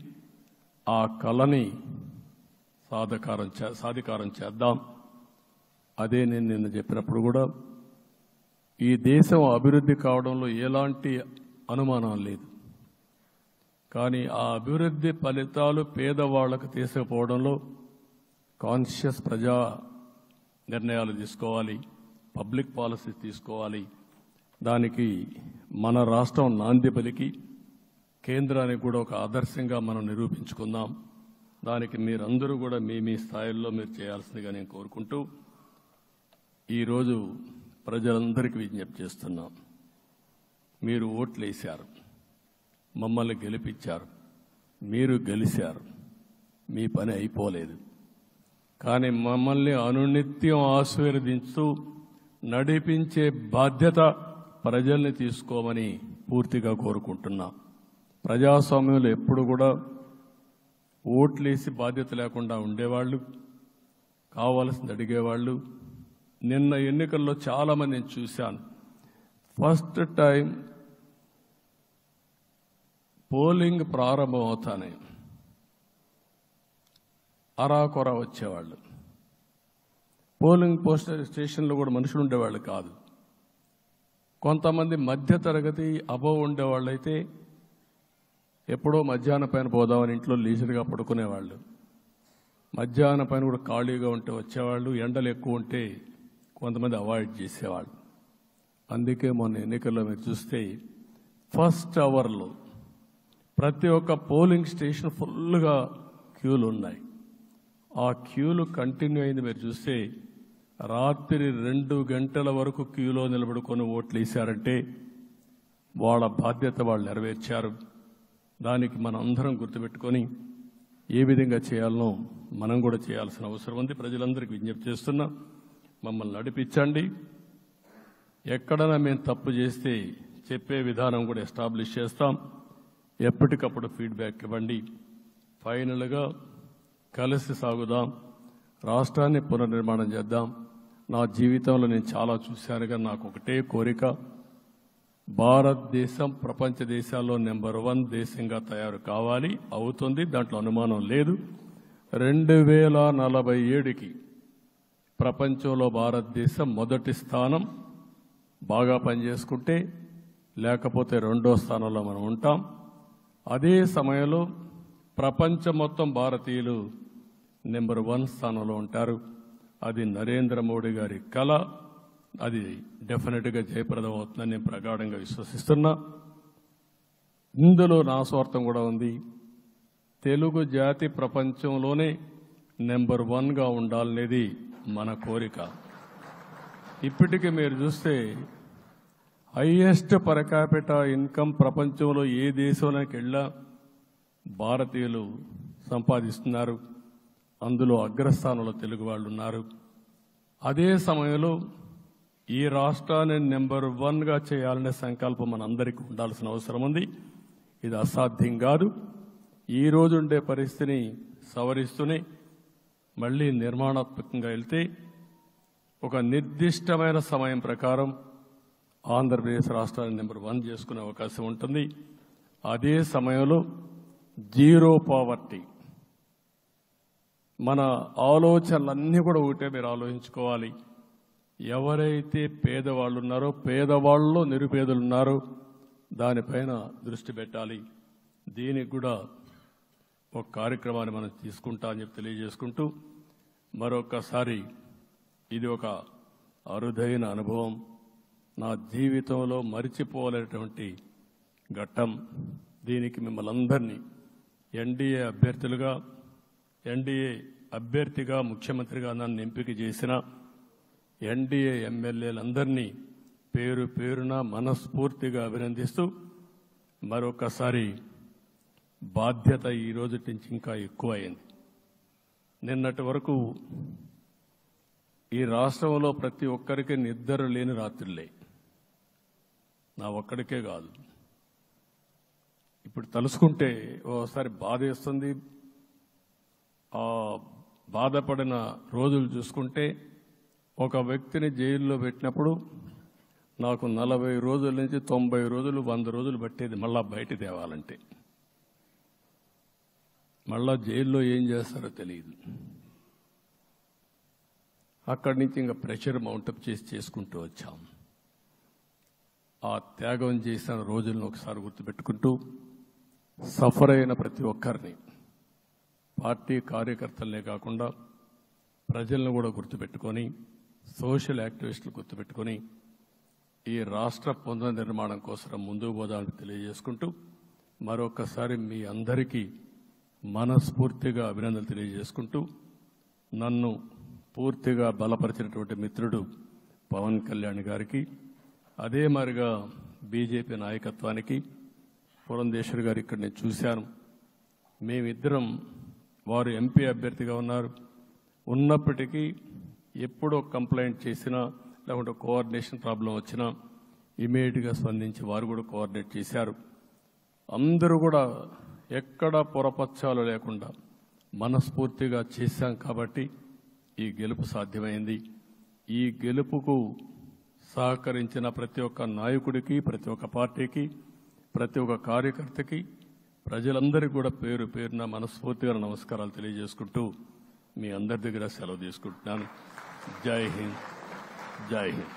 ఆ కళని సాధికారం చేద్దాం. అదే నేను నిన్న చెప్పినప్పుడు కూడా ఈ దేశం అభివృద్ధి కావడంలో ఎలాంటి అనుమానం లేదు. కానీ ఆ అభివృద్ధి ఫలితాలు పేదవాళ్లకు తీసుకుపోవడంలో కాన్షియస్ ప్రజా నిర్ణయాలు తీసుకోవాలి, పబ్లిక్ పాలసీ తీసుకోవాలి. దానికి మన రాష్ట్రం నాంది పలికి కేంద్రానికి కూడా ఒక ఆదర్శంగా మనం నిరూపించుకుందాం. దానికి మీరందరూ కూడా మీ స్థాయిల్లో మీరు చేయాల్సిందిగా నేను కోరుకుంటూ ఈరోజు ప్రజలందరికీ విజ్ఞప్తి చేస్తున్నాం. మీరు ఓట్లు వేశారు, మమ్మల్ని గెలిపించారు, మీరు గెలిచారు, మీ పని అయిపోలేదు. కానీ మమ్మల్ని అనునిత్యం ఆశీర్వదించుతూ నడిపించే బాధ్యత ప్రజల్ని తీసుకోమని పూర్తిగా కోరుకుంటున్నా. ప్రజాస్వామ్యంలో ఎప్పుడు కూడా ఓట్లేసి బాధ్యత లేకుండా ఉండేవాళ్ళు, కావాల్సింది అడిగేవాళ్ళు. నిన్న ఎన్నికల్లో చాలా మందిని చూశాను. ఫస్ట్ టైం పోలింగ్ ప్రారంభం అవుతానే అరాకొర వచ్చేవాళ్ళు. పోలింగ్ స్టేషన్లో కూడా మనుషులు ఉండేవాళ్ళు కాదు. కొంతమంది మధ్య తరగతి అబవ్ ఉండేవాళ్ళు అయితే ఎప్పుడో మధ్యాహ్నం పైన పోదామని ఇంట్లో లీజర్గా పడుకునేవాళ్ళు. మధ్యాహ్నం పైన కూడా ఖాళీగా ఉంటే వచ్చేవాళ్ళు. ఎండలు ఎక్కువ ఉంటే కొంతమంది అవాయిడ్ చేసేవాళ్ళు. అందుకే మొన్న ఎన్నికల్లో మీరు చూస్తే ఫస్ట్ అవర్లో ప్రతి ఒక్క పోలింగ్ స్టేషన్ ఫుల్గా క్యూలు ఉన్నాయి. ఆ క్యూలు కంటిన్యూ అయింది. మీరు చూస్తే రాత్రి 2 గంటల వరకు క్యూలో నిలబడుకొని ఓట్లు వేశారంటే వాళ్ళ బాధ్యత వాళ్ళు నెరవేర్చారు. దానికి మనం అందరం గుర్తుపెట్టుకొని ఏ విధంగా చేయాలనో మనం కూడా చేయాల్సిన అవసరం ఉంది. ప్రజలందరికీ విజ్ఞప్తి చేస్తున్నా, మమ్మల్ని నడిపించండి. ఎక్కడైనా మేము తప్పు చేస్తే చెప్పే విధానం కూడా ఎస్టాబ్లిష్ చేస్తాం. ఎప్పటికప్పుడు ఫీడ్బ్యాక్ ఇవ్వండి. ఫైనల్గా కలిసి సాగుదాం, రాష్ట్రాన్ని పునర్నిర్మాణం చేద్దాం. నా జీవితంలో నేను చాలా చూశానుగా నాకు ఒకటే కోరిక, భారతదేశం ప్రపంచ దేశాల్లో నెంబర్ 1 దేశంగా తయారు కావాలి. అవుతుంది, దాంట్లో అనుమానం లేదు. 2047కి ప్రపంచంలో భారతదేశం మొదటి స్థానం బాగా పనిచేసుకుంటే, లేకపోతే 2వ స్థానంలో మనం ఉంటాం. అదే సమయంలో ప్రపంచం మొత్తం భారతీయులు నెంబర్ 1 స్థానంలో ఉంటారు. అది నరేంద్ర మోడీ గారి కళ. అది డెఫినెట్గా జయప్రదం అవుతుందని నేను ప్రగాఢంగా విశ్వసిస్తున్నా. ఇందులో నా స్వార్థం కూడా ఉంది. తెలుగు జాతి ప్రపంచంలోనే నెంబర్ 1గా ఉండాలనేది మన కోరిక. ఇప్పటికీ మీరు చూస్తే హైయెస్ట్ పర్ క్యాపిటా ఇన్కమ్ ప్రపంచంలో ఏ దేశంలోకి వెళ్ళా భారతీయులు సంపాదిస్తున్నారు. అందులో అగ్రస్థానంలో తెలుగు వాళ్ళు ఉన్నారు. అదే సమయంలో ఈ రాష్ట్రాన్ని నెంబర్ 1గా చేయాలనే సంకల్పం మనందరికీ ఉండాల్సిన అవసరం ఉంది. ఇది అసాధ్యం కాదు. ఈ రోజు ఉండే పరిస్థితిని సవరిస్తూనే మళ్ళీ నిర్మాణాత్మకంగా వెళ్తే ఒక నిర్దిష్టమైన సమయం ప్రకారం ఆంధ్రప్రదేశ్ రాష్ట్రాన్ని నెంబర్ 1 చేసుకునే అవకాశం ఉంటుంది. అదే సమయంలో జీరో పావర్టీ. మన ఆలోచనలన్నీ కూడా ఒకటే మీరు ఆలోచించుకోవాలి. ఎవరైతే పేదవాళ్ళు ఉన్నారో, పేదవాళ్ళలో నిరుపేదలు ఉన్నారో దానిపైన దృష్టి పెట్టాలి. దీనికి కూడా ఒక కార్యక్రమాన్ని మనం తీసుకుంటా అని చెప్పి తెలియజేసుకుంటూ మరొకసారి ఇది ఒక అరుదైన అనుభవం. నా జీవితంలో మరిచిపోలేనటువంటి ఘట్టం. దీనికి మిమ్మల్ని అందరినీ ఎన్డీఏ అభ్యర్థిగా ముఖ్యమంత్రిగా నన్ను ఎంపిక చేసిన ఎన్డీఏ ఎమ్మెల్యేలందరినీ పేరు పేరున మనస్ఫూర్తిగా అభినందిస్తూ మరొకసారి బాధ్యత ఈ రోజు నుంచి ఇంకా ఎక్కువైంది. నిన్నటి వరకు ఈ రాష్ట్రంలో ప్రతి ఒక్కరికి నిద్ర లేని రాత్రులే. నా ఒక్కడికే కాదు. ఇప్పుడు తలుసుకుంటే ఓసారి బాధేస్తుంది. ఆ బాధపడిన రోజులు చూసుకుంటే ఒక వ్యక్తిని జైల్లో పెట్టినప్పుడు నాకు 40 రోజుల నుంచి 90 రోజులు 100 రోజులు పట్టేది మళ్ళా బయట తేవాలంటే. మళ్ళా జైల్లో ఏం చేస్తారో తెలియదు. అక్కడి నుంచి ఇంకా ప్రెషర్ మౌంటప్ చేసుకుంటూ వచ్చాం. ఆ త్యాగం చేసిన రోజులను ఒకసారి గుర్తుపెట్టుకుంటూ సఫర్ అయిన ప్రతి ఒక్కరిని, పార్టీ కార్యకర్తలనే కాకుండా ప్రజలను కూడా గుర్తుపెట్టుకొని, సోషల్ యాక్టివిస్టులు గుర్తుపెట్టుకొని ఈ రాష్ట్ర పునర్నిర్మాణం కోసం ముందుకు పోదామని తెలియజేసుకుంటూ మరొకసారి మీ అందరికీ మనస్ఫూర్తిగా అభినందనలు తెలియజేసుకుంటూ నన్ను పూర్తిగా బలపరిచినటువంటి మిత్రుడు పవన్ కళ్యాణ్ గారికి, అదే మరిగా బీజేపీ నాయకత్వానికి, పురంధేశ్వరి గారు ఇక్కడ నేను చూశాను. మేమిద్దరం, వారు ఎంపీ అభ్యర్థిగా ఉన్నప్పటికీ ఎప్పుడో కంప్లైంట్ చేసినా లేకుంటే కోఆర్డినేషన్ ప్రాబ్లం వచ్చినా ఇమీడియట్గా స్పందించి వారు కూడా కోఆర్డినేట్ చేశారు. అందరూ కూడా ఎక్కడా పొరపచ్చాలు లేకుండా మనస్ఫూర్తిగా చేశాం కాబట్టి ఈ గెలుపు సాధ్యమైంది. ఈ గెలుపుకు సహకరించిన ప్రతి ఒక్క నాయకుడికి, ప్రతి ఒక్క పార్టీకి, ప్రతి ఒక్క కార్యకర్తకి, ప్రజలందరికీ కూడా పేరు పేరున మనస్ఫూర్తిగా నమస్కారాలు తెలియజేసుకుంటూ మీ అందరి దగ్గర సెలవు తీసుకుంటున్నాను. జై హింద్, జై హింద్.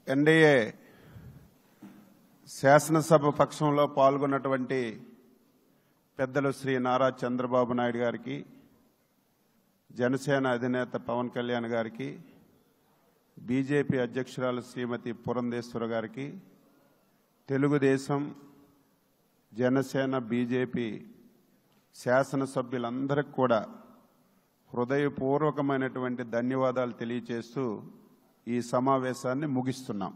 ఎన్డీఏ శాసనసభ పక్షంలో పాల్గొన్నటువంటి పెద్దలు శ్రీ నారా చంద్రబాబు నాయుడు గారికి, జనసేన అధినేత పవన్ కళ్యాణ్ గారికి, బీజేపీ అధ్యక్షురాలు శ్రీమతి పురంధేశ్వరి గారికి, తెలుగుదేశం, జనసేన, బీజేపీ శాసనసభ్యులందరికీ కూడా హృదయపూర్వకమైనటువంటి ధన్యవాదాలు తెలియజేస్తూ ఈ సమావేశాన్ని ముగిస్తున్నాం.